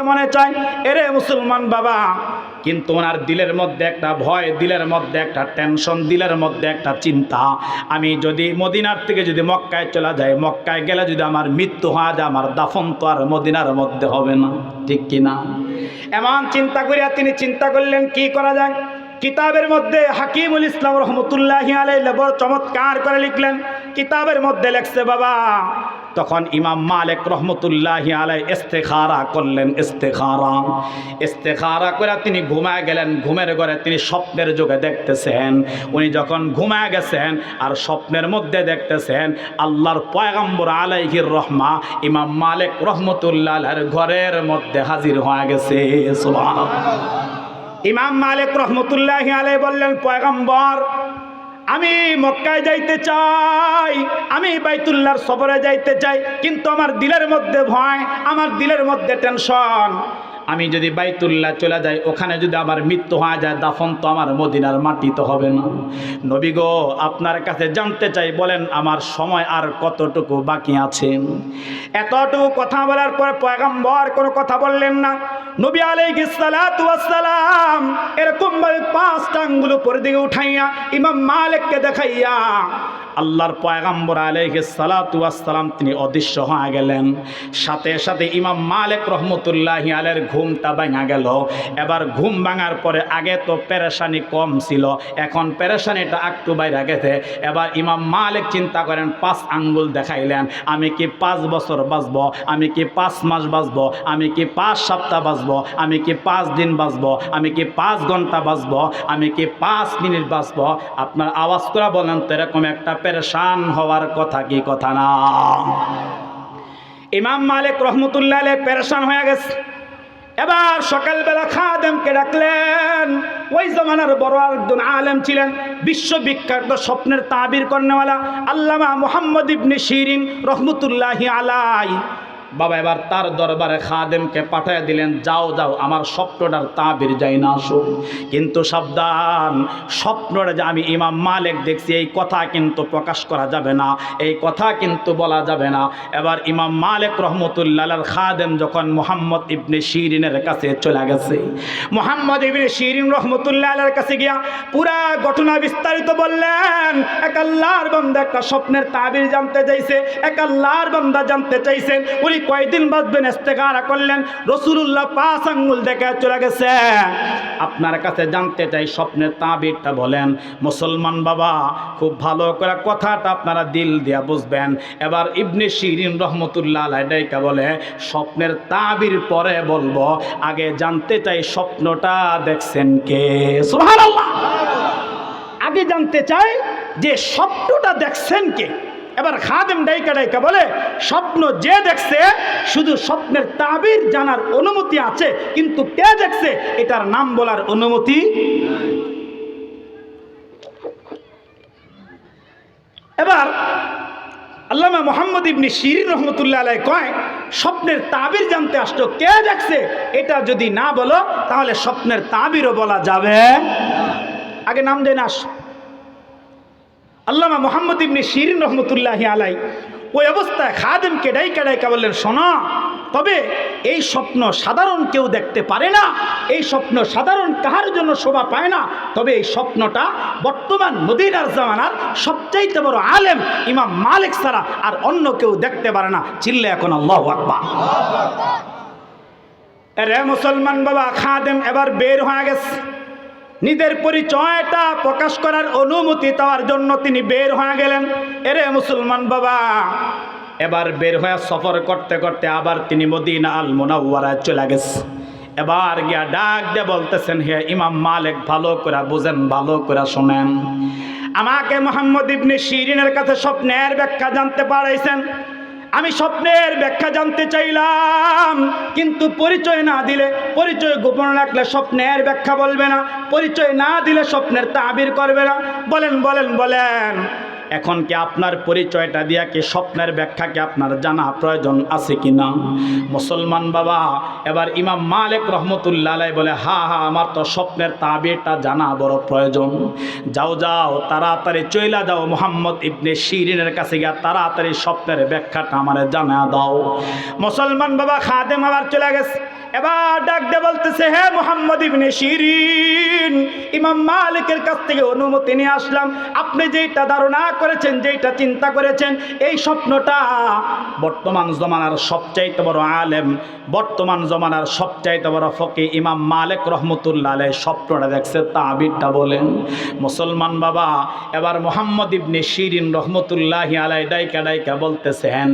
মনে চায় এরে মুসলমান বাবা, কিন্তু ওনার দিলের মধ্যে একটা ভয়, দিলের মধ্যে একটা টেনশন, দিলের মধ্যে একটা চিন্তা, আমি যদি মদিনার থেকে যদি মক্কায় চলে যাই, মক্কায় গেলে যদি আমার মৃত্যু হয় যায়, আমার দাফন তো আর মদিনার মধ্যে হবে না, ঠিক কিনা? এমন চিন্তা করিয়া তিনি চিন্তা করলেন কি করা যায়। কিতাবের মধ্যে হাকিমুল ইসলাম রহমতুল্লাহি আলাইহি বড় চমৎকার করে লিখলেন। কিতাবের মধ্যে লেখছে বাবা, তখন ইমাম মালিক রহমতুল্লাহি আলাইহি ইস্তেখারা করলেন। ইস্তেখারা করে তিনি ঘুমায় গেলেন। ঘুমের ঘরে তিনি স্বপ্নের যুগে দেখতেছেন, উনি যখন ঘুমায় গেছেন আর স্বপ্নের মধ্যে দেখতেছেন আল্লাহর পয়গম্বর আলাইহির রহমা ইমাম মালিক রহমতুল্লাহ আলাইহির ঘরের মধ্যে হাজির হয়ে গেছে। সুবহানাল্লাহ। ইমাম মালিক রহমতুল্লাহি আলাইহি বললেন, পয়গম্বর, আমি মক্কায় যাইতে চাই, আমি বাইতুল্লাহর সফরে যাইতে চাই, কিন্তু আমার দিলের মধ্যে ভয়, আমার দিলের মধ্যে টেনশন। আমি যদি বাইতুল্লাহ চলে যাই, ওখানে যদি আমার মৃত্যু হয়ে যায়, দাফন তো আমার মদিনার মাটি তো হবে না। নবী গো, আপনার কাছে জানতে চাই, বলেন আমার সময় আর কতটুকু বাকি আছে? এতটুকু কথা বলার পর পয়গম্বর কোনো কথা বললেন না। নবী আলাইহিস সালাতু ওয়াস সালাম এরকম ভাবে 5টা আঙ্গুল উপর দিকে উঠাইয়া ইমাম মালিককে দেখাইয়া আল্লাহর পয়গম্বর আলাইহিস সালাতু ওয়াস সালাম তিনি অদৃশ্য হয়ে গেলেন। সাথে সাথে ইমাম মালিক রহমতুল্লাহি আলাইহির ঘুমটা ভাঙা গেল। এবার ঘুম ভাঙার পরে আগে তো পেরেশানি কম ছিল, এখন পেরেশানিটা একটু বাইরে গেছে। এবার ইমাম মালিক চিন্তা করেন, 5 আঙ্গুল দেখাইলেন, আমি কি 5 বছর বাঁচবো, আমি কি 5 মাস বাঁচবো, আমি কি 5 সপ্তাহ বাঁচবো, আমি কি 5 দিন বাঁচবো, আমি কি 5 ঘন্টা বাঁচবো, আমি কি 5 মিনিট বাঁচবো? আপনার আওয়াজ করে বলেন তো, এরকম একটা পেরেশান হওয়ার কথা কি কথা না? ইমাম মালিক রহমতুল্লাহ আলাইহি পেরেশান হয়ে গেছে। এবার সকালবেলা খাদেমকে ডাকলেন। ওই জমানার বড় একজন আলেম ছিলেন, বিশ্ববিখ্যাত স্বপ্নের তাবির করনেওয়ালা আল্লামা মুহাম্মদ ইবনে শিরিন রহমতুল্লাহি আলাইহি। বাবা এবার তার দরবারে খাদেমকে পাঠিয়ে দিলেন, যাও যাও আমার স্বপ্নটার তাবির যাই না আসো। কিন্তু সাবধান, স্বপ্নটা যে আমি ইমাম মালিক দেখছি এই কথা কিন্তু প্রকাশ করা যাবে না, এই কথা কিন্তু বলা যাবে না। এবার ইমাম মালিক রহমতুল্লাহ আলাইহির খাদেম যখন মুহাম্মদ ইবনে শিরিনের কাছে চলে গেছে, মুহাম্মদ ইবনে শিরিন রহমতুল্লাহ আলাইহির কাছে গিয়া পুরা ঘটনা বিস্তারিত বললেন। এক আল্লাহর বান্দা একটা স্বপ্নের তাবির জানতে চাইছে, এক আল্লাহর বান্দা জানতে চাইছেন উনি কয়দিন বাঁচবেন। ইস্তেখারা করলেন, রাসূলুল্লাহ 5 আঙ্গুল দেখে চলে গেছে। আপনার কাছে জানতে চাই স্বপ্নের তাবিরটা বলেন। মুসলমান বাবা খুব ভালো করে কথাটা আপনারা দিল দিয়া বুঝবেন। এবার ইবনে শিরিন রহমতুল্লাহ আলাইহি ডাইকা বলে, স্বপ্নের তাবির পরে বলবো, আগে জানতে চাই স্বপ্নটা দেখছেন কে? সুবহানাল্লাহ। আগে জানতে চাই যে স্বপ্নটা দেখছেন কে। এবার খাদেম ডাইকা ডাইকা বলে, স্বপ্ন যে দেখছে শুধু স্বপ্নের তাবির জানার অনুমতি আছে, কিন্তু কে দেখছে এটার নাম বলার অনুমতি। এবার আল্লামা মুহাম্মদ ইবনে শিরিন রহমতুল্লাহ আলাইহি কয়, স্বপ্নের তাবির জানতে আসছো, কে দেখছে এটা যদি না বলো তাহলে স্বপ্নের তাবিরও বলা যাবে। আগে নাম জেনে আস। আল্লামা মুহাম্মদ ইবনে শিরিন রহমতুল্লাহি আলাইহি ওই অবস্থায় খাদেমকে ডাইকা ডাইকা বললেন, শোনো, তবে এই স্বপ্ন সাধারণ কেউ দেখতে পারে না, এই স্বপ্ন সাধারণ কাহার জন্য শোভা পায় না, তবে এই স্বপ্নটা বর্তমান মদিনার জামানার সবচাইতে বড় আলেম ইমাম মালিক ছাড়া আর অন্য কেউ দেখতে পারে না। চিল্লে এখন আল্লাহু আকবার। এরে মুসলমান বাবা, খাদেম এবার বের হয়ে গেছে। নিজের পরিচয়টা প্রকাশ করার অনুমতি দেওয়ার জন্য তিনি বের হয়ে গেলেন। এরে মুসলমান বাবা, এবার বের হয়ে সফর করতে করতে আবার তিনি মদিনা আল মুনাওয়ারায় চলে গেছে। এবার গিয়া ডাক দিয়ে বলতেছেন, হে ইমাম মালিক, ভালো করে বুঝেন, ভালো করে শোনেন, আমাকে মুহাম্মদ ইবনে শিরিনের কাছে স্বপ্নের ব্যাখ্যা জানতে পারাইছেন। আমি স্বপ্নের ব্যাখ্যা জানতে চাইলাম, কিন্তু পরিচয় না দিলে, পরিচয় গোপন রাখলে স্বপ্নের ব্যাখ্যা বলবে না, পরিচয় না দিলে স্বপ্নের তাবির করবে না। বলেন বলেন বলেন, এখন কি আপনার পরিচয়টা দিয়া কি স্বপ্নের ব্যাখ্যা কি আপনার জানা প্রয়োজন আছে কি না? মুসলমান বাবা, এবার ইমাম মালিক রহমতুল্লাহ আলাইহি বলে, হা হা, আমার তো স্বপ্নের তাবিরটা জানা বড় প্রয়োজন। যাও যাও, তাড়াতাড়ি চইলা যাও মুহাম্মদ ইবনে শিরিনের কাছে গিয়া তাড়াতাড়ি স্বপ্নের ব্যাখ্যাটা আমারে জানা দাও। মুসলমান বাবা, খাদেম আবার চলে গেছে। এবার ডাক দিয়ে বলতেছে, হে মুহাম্মদ ইবনে শিরিন, ইমাম মালিকের কাছ থেকে অনুমতি নিয়ে আসলাম। আপনি যেটা ধারণা করেছেন, যেটা চিন্তা করেছেন, এই স্বপ্নটা বর্তমান জমানার সবচাইতে বড় আলেম, বর্তমান জমানার সবচাইতে বড় ফকি ইমাম মালিক রহমতুল্লাহ আলাইহি স্বপ্নটা দেখছে। তাবিরটা বলেন মুসলমান বাবা। এবার মুহাম্মদ ইবনে শিরিন রহমতুল্লাহি আলাইহি ডাইকা বলতেছেন,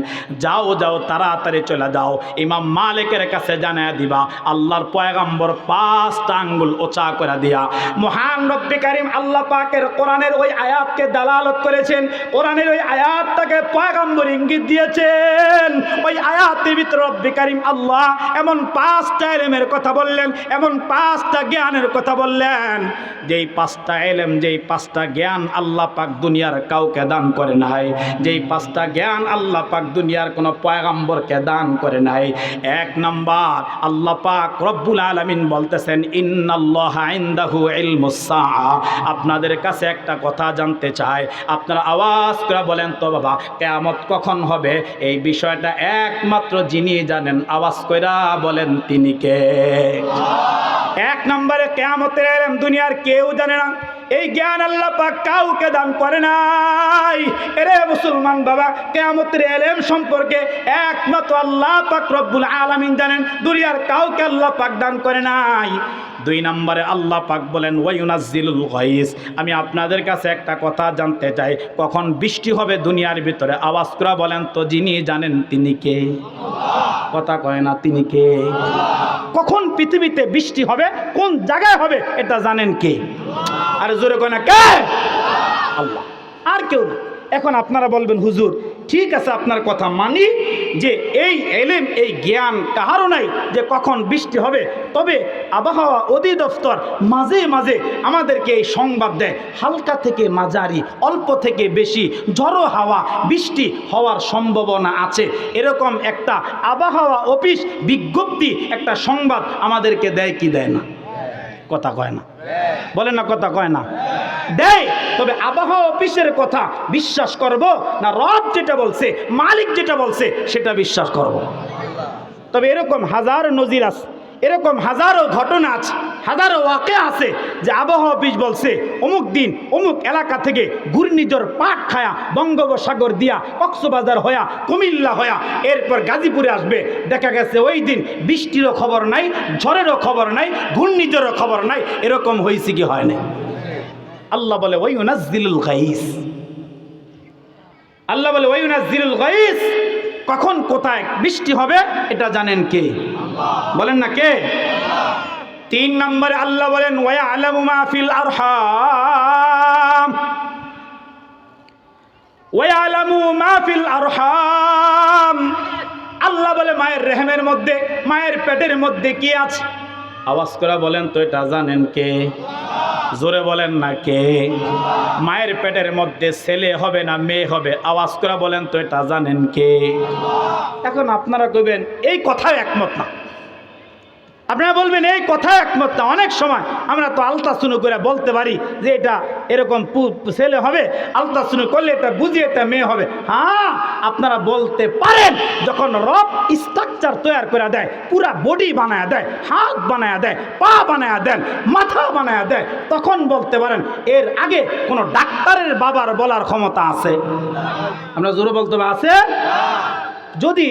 যাও যাও তাড়াতাড়ি চলে যাও, ইমাম মালিকের কাছে জানায়া দিবা আল্লাহর পয়গম্বর 5টা আঙ্গুল ওচা করে দিয়া। মহান রব্বে কারীম আল্লাহ পাকের কোরআনের ওই আয়াতকে দালালত করেছেন, কোরআনের ওই আয়াতটাকে পয়গম্বর ইঙ্গিত দিয়েছেন। ওই আয়াতের ভিতরে রব্বে কারীম আল্লাহ এমন 5টা ইলমের কথা বললেন, এমন 5টা জ্ঞানের কথা বললেন, যেই 5টা ইলম, যেই 5টা জ্ঞান আল্লাহ পাক দুনিয়ার কাউকে দান করে নাই, যেই 5টা জ্ঞান আল্লাহ পাক দুনিয়ার কোনো পয়গম্বরকে দান করে নাই। 1 নাম্বার, আল্লাহ পাক রব্বুল আলামিন বলতেছেন, ইন্নাল্লাহা ইনদাহু ইলমুস সাআ। আপনাদের কাছে একটা কথা জানতে চাই, আপনারা আওয়াজ করে বলেন তো বাবা, কিয়ামত কখন হবে? এই বিষয়টা একমাত্র যিনি জানেন, আওয়াজ কইরা বলেন তিনি কে? 1 নম্বরে কিয়ামতের ইলম দুনিয়ার কেউ জানে না, এই জ্ঞান আল্লাহ পাক কাউকে দান করে নাই। এরে মুসলমান বাবা, কিয়ামতের ইলম সম্পর্কে একমাত্র আল্লাহ পাক রব্বুল আলামিন জানেন, দুনিয়ার কাউকে আল্লাহ পাক দান করে নাই। 2 নম্বরে আল্লাহ পাক বলেন, ওয়ায়ুনাজ্জিলুল গায়স। আমি আপনাদের কাছে একটা কথা জানতে চাই, কখন বৃষ্টি হবে দুনিয়ার ভিতরে? আওয়াজ করে বলেন তো যিনি জানেন তিনি কে? কথা কয় না, তিনি কে? কখন পৃথিবীতে বৃষ্টি হবে, কোন জায়গায় হবে, এটা জানেন কে? আর জোরে কয় না, কে? আল্লাহ, আর কেউ না। এখন আপনারা বলবেন, হুজুর ঠিক আছে আপনার কথা মানি যে এই ইলম, এই জ্ঞান কাহারও নাই যে কখন বৃষ্টি হবে, তবে আবহাওয়া অধিদপ্তর মাঝে মাঝে আমাদেরকে এই সংবাদ দেয়, হালকা থেকে মাঝারি, অল্প থেকে বেশি ঝড়ো হাওয়া, বৃষ্টি হওয়ার সম্ভাবনা আছে। এরকম একটা আবহাওয়া অফিস বিজ্ঞপ্তি, একটা সংবাদ আমাদেরকে দেয় কি দেয় না? কথা কয় না, বলেন না, কথা কয় না, দেয়। তবে আবহাওয়া অফিসের কথা বিশ্বাস করব না রব যেটা বলছে, মালিক যেটা বলছে সেটা বিশ্বাস করব? তবে এরকম হাজার নজির আছে, এরকম হাজারো ঘটনা আছে, হাজারো ওয়াকে আছে যে আবহাওয়া অফিস বলছে অমুক দিন অমুক এলাকা থেকে ঘূর্ণিঝড় পাক খায়া বঙ্গোপসাগর দিয়া কক্সবাজার হয়া কুমিল্লা হয়া এরপর গাজীপুরে আসবে। দেখা গেছে ওই দিন বৃষ্টিরও খবর নাই, ঝড়েরও খবর নাই, ঘূর্ণিঝড়েরও খবর নাই। এরকম হয়েছে কি হয় না? আল্লাহ বলে ওয়ায়ুনাজ্জিলুল গায়স, আল্লাহ বলে ওয়ায়ুনাজ্জিলুল গায়স। কখন কোথায় বৃষ্টি হবে এটা জানেন কে? বলেন না, কে? 3 নম্বরে আল্লাহ বলেন ওয়ায়ালামু মা ফিল আরহাম, ওয়ায়ালামু মা ফিল আরহাম। আল্লাহ বলে মায়ের রেহেমের মধ্যে, মায়ের পেটের মধ্যে কি আছে? আওয়াজ করে বলেন তো এটা জানেন কে? জোরে বলেন না, কে? মায়ের পেটের মধ্যে ছেলে হবে না মেয়ে হবে? আওয়াজ করে বলেন তো এটা জানেন কে? এখন আপনারা কইবেন এই কথায় একমত না, আপনারা বলবেন এই কথা একমত না। অনেক সময় আমরা তো আলতাশুনু করে বলতে পারি যে এটা এরকম ছেলে হবে, আলতাশুনু করলে এটা বুঝি এটা মেয়ে হবে। হ্যাঁ, আপনারা বলতে পারেন, যখন রব স্ট্রাকচার তৈরি করে দেয়, পুরা বডি বানায় দেয়, হাত বানায় দেয়, পা বানায় দেন, মাথা বানায় দেয়, তখন বলতে পারেন। এর আগে কোনো ডাক্তারের বাবার বলার ক্ষমতা আছে? আমরা জোরে বলতে হবে আছে? যদি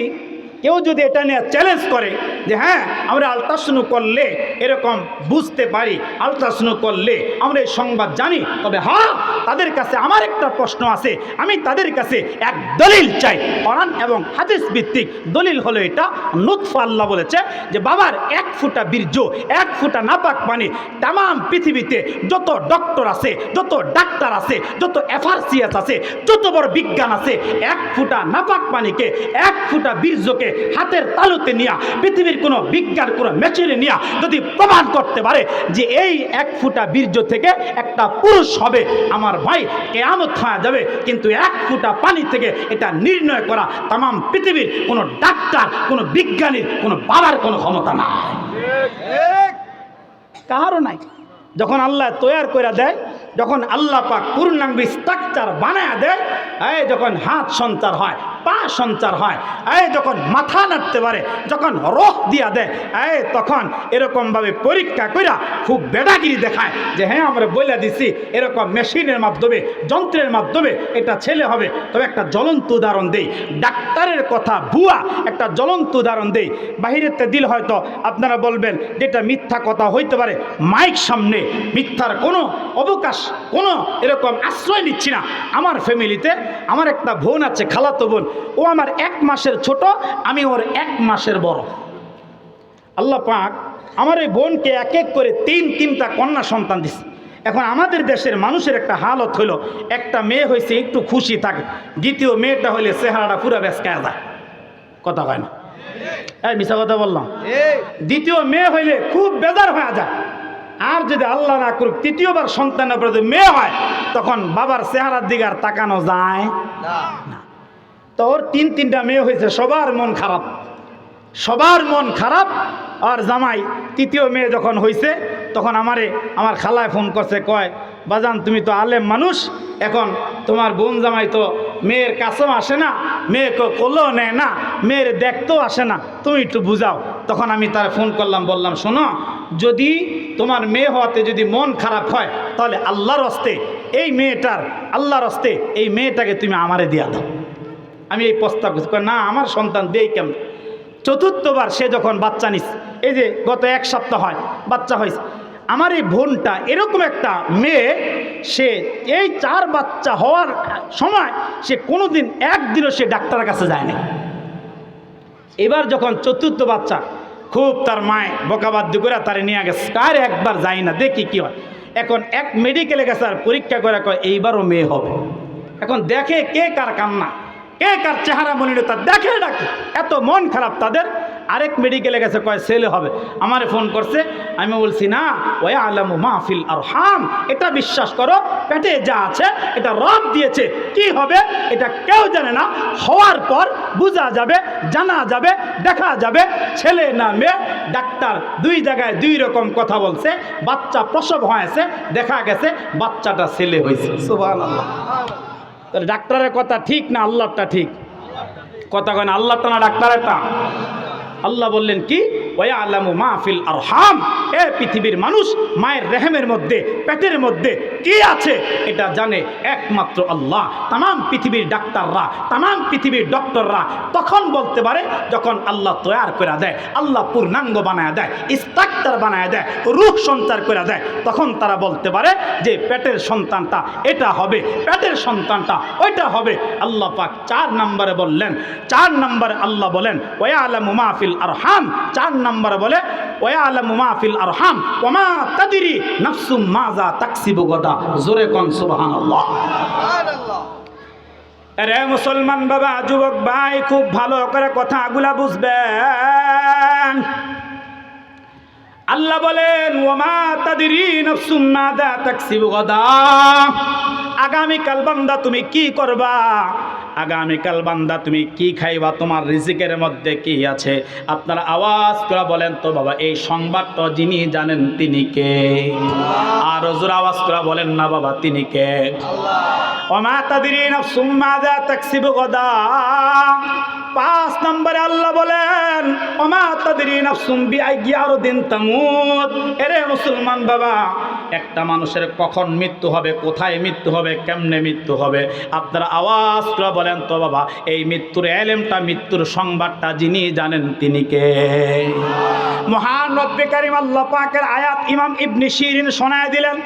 কেউ যদি এটা নিয়ে চ্যালেঞ্জ করে যে হ্যাঁ আমরা আলট্রাসাউন্ড করলে এরকম বুঝতে পারি, আলট্রাসাউন্ড করলে আমরা এই সংবাদ জানি, তবে হ্যাঁ তাদের কাছে আমার একটা প্রশ্ন আছে, আমি তাদের কাছে এক দলিল চাই, কোরআন এবং হাদিস ভিত্তিক দলিল হলো এটা। নুতফা আল্লাহ বলেছে যে বাবার 1 ফোঁটা বীর্য, 1 ফোঁটা নাপাক পানি, তাম পৃথিবীতে যত ডক্টর আছে, যত ডাক্তার আছে, যত এফআরসিএস আছে, যত বড় বিজ্ঞান আছে, 1 ফোঁটা নাপাক পানিকে, 1 ফোঁটা বীর্যকে হাতের তালুতে নিয়া, পৃথিবীর কোনো বিজ্ঞান কোনো মেশিনে নিয়া যদি প্রমাণ করতে পারে যে এই 1 ফোঁটা বীর্য থেকে একটা পুরুষ হবে, আমার ভাই কিয়ামত হয়ে যাবে। কিন্তু 1 ফোঁটা পানি থেকে এটা নির্ণয় করা তাম পৃথিবীর কোনো ডাক্তার, কোনো বিজ্ঞানীর, কোনো বাবার কোনো ক্ষমতা নাই, কারও নাই। যখন আল্লাহ তৈরি করে দেয়, যখন আল্লাহ পাক পূর্ণাঙ্গ স্ট্রাকচার বানায় দেয়, যখন হাত সঞ্চার হয়, পা সঞ্চার হয়, যখন মাথা নাড়তে পারে, যখন রোহ দিয়া দেয়, তখন এরকমভাবে পরীক্ষা কইরা খুব বেড়াগিরি দেখায় যে হ্যাঁ আমরা বলে দিছি এরকম মেশিনের মাধ্যমে, যন্ত্রের মাধ্যমে এটা ছেলে হবে। তবে একটা জ্বলন্ত উদাহরণ দেই, ডাক্তারের কথা ভুয়া, একটা জ্বলন্ত উদাহরণ দেই। বাহিরেতে দিল হয়তো আপনারা বলবেন যেটা মিথ্যা কথা হইতে পারে, মাইক সামনে মিথ্যার কোনো অবকাশ, কোনো এরকম আশ্রয় নিচ্ছি না। আমার ফ্যামিলিতে আমার একটা বোন আছে, খালাতো বোন, ও আমার 1 মাসের ছোট, আমি ওর 1 মাসের বড়। আল্লাহ পাক আমার এই বোনকে এক এক করে 3-3টা কন্যা সন্তান দিচ্ছে। এখন আমাদের দেশের মানুষের একটা হালত হলো, একটা মেয়ে হয়েছে একটু খুশি থাকে, দ্বিতীয় মেয়েটা হলে চেহারাটা পুরো বেসকা যায়, কথা হয় না, মিশা কথা বললাম। দ্বিতীয় মেয়ে হইলে খুব বেজার হয়ে যায়। আর যদি আল্লাহ না করুক তৃতীয়বার সন্তানের পরে যদি মেয়ে হয়, তখন বাবার চেহারার দিকে আর তাকানো যায় না। তো ওর 3-3টা মেয়ে হয়েছে, সবার মন খারাপ, সবার মন খারাপ। আর জামাই তৃতীয় মেয়ে যখন হয়েছে, তখন আমার খালায় ফোন করছে, কয় বাজান তুমি তো আলেম মানুষ, এখন তোমার বোন জামাই তো মেয়ের কাছেও আসে না, মেয়েকে কোলেও নেয় না, মেয়ের দেখতেও আসে না, তুমি একটু বুঝাও। তখন আমি তার ফোন করলাম, বললাম শোনো, যদি তোমার মেয়ে হওয়াতে যদি মন খারাপ হয়, তাহলে আল্লাহর হস্তে এই মেয়েটার, আল্লাহর হস্তে এই মেয়েটাকে তুমি আমারে দিয়া দাও। আমি এই প্রস্তাব করছি, না আমার সন্তান দেই কেমন। চতুর্থবার সে যখন বাচ্চা নিস, এই যে গত 1 সপ্তাহ হয় বাচ্চা হয়েছে, আমার এই বোনটা এরকম একটা মেয়ে, সে এই 4 বাচ্চা হওয়ার সময় সে কোনোদিন একদিনও সে ডাক্তারের কাছে যায়নি। এবার যখন 4র্থ বাচ্চা, খুব তার মায় বকাবাদ্য করে তারে নিয়ে গেছে, কার একবার যাই না দেখি কি হয়। এখন এক মেডিকেলে গেছে আর পরীক্ষা করে কয় এইবারও মেয়ে হবে। এখন দেখে কে কার কান্না, কে কার চেহারা মনিরতা দেখে ডাকে, এত মন খারাপ তাদের। আরেক মেডিকেলে গেছে, কয় ছেলে হবে। আমারে ফোন করছে, আমি বলছি না, ওয়া আলামু মাহফিল আরহাম, এটা বিশ্বাস করো, পেটে যা আছে এটা রব দিয়েছে, কি হবে এটা কেউ জানে না, হওয়ার পর বোঝা যাবে, জানা যাবে, দেখা যাবে ছেলে না মেয়ে। ডাক্তার 2 জায়গায় 2 রকম কথা বলছে, বাচ্চা প্রসব হয়েছে, দেখা গেছে বাচ্চাটা ছেলে হয়েছে। সুবহানাল্লাহ। তাহলে ডাক্তারের কথা ঠিক না আল্লাহটা ঠিক? কথা কয় না, আল্লাহটা না ডাক্তারেরটা? আল্লাহ বললেন কি, ওয়া আলামু মাহফিল আরহাম, এ পৃথিবীর মানুষ মায়ের রেহেমের মধ্যে, পেটের মধ্যে কি আছে এটা জানে একমাত্র আল্লাহ। তামাম পৃথিবীর ডাক্তাররা, তামাম পৃথিবীর ডক্টররা তখন বলতে পারে যখন আল্লাহ তৈয়ার করে দেয়, আল্লাহ পূর্ণাঙ্গ বানায় দেয়, স্ট্রাকচার বানায় দেয়, রূহ সঞ্চার করে দেয়, তখন তারা বলতে পারে যে পেটের সন্তানটা এটা হবে, পেটের সন্তানটা ওইটা হবে। আল্লাহ পাক 4 নম্বরে বললেন, 4 নম্বরে আল্লাহ বলেন ওয়া আলামু মাহফিল আরহাম, 4 নম্বরে বলে ওয়া আলামু মাহফিল আরহাম ওয়া মা তাদরি নাফসুম মাযা তাকসিবু গাদা। জোরে কোন সুবহানাল্লাহ। সুবহানাল্লাহ। আরে মুসলমান বাবা, যুবক ভাই, খুব ভালো করে কথাগুলা বুঝবেন। আল্লাহ বলেন ওয়া মা তাদরি নাফসুম মাযা তাকসিবু গাদা, আগামীকাল বান্দা তুমি কি করবা, আগামীকাল বান্দা তুমি কি খাইবা, তোমার রিজিকের মধ্যে কি আছে। আপনারা আওয়াজ করে বলেন তো বাবা, এই সংবাদটা যিনি জানেন তিনি কে? আর জোরে আওয়াজ করে বলেন না বাবা, তিনি কে? ওয়া মা তাদরি নাফসুম মাযা তাকসিবু গাদা। 5 নম্বরে আল্লাহ বলেন ওয়া মা তাদরি নাফসুম বিআইয়ি আরদিন তামুত। এরে মুসলমান বাবা, একটা মানুষের কখন মৃত্যু হবে, কোথায় মৃত্যু হবে, কেমনে মৃত্যু হবে, আপনারা আওয়াজ করে বলেন তো বাবা, এই মৃত্যুর এলেমটা, মৃত্যুর সংবাদটা যিনি জানেন তিনি কে? মহান রব্বে কারীম আল্লাহ পাকের আয়াত ইমাম ইবনে শিরিন শোনায় দিলেন,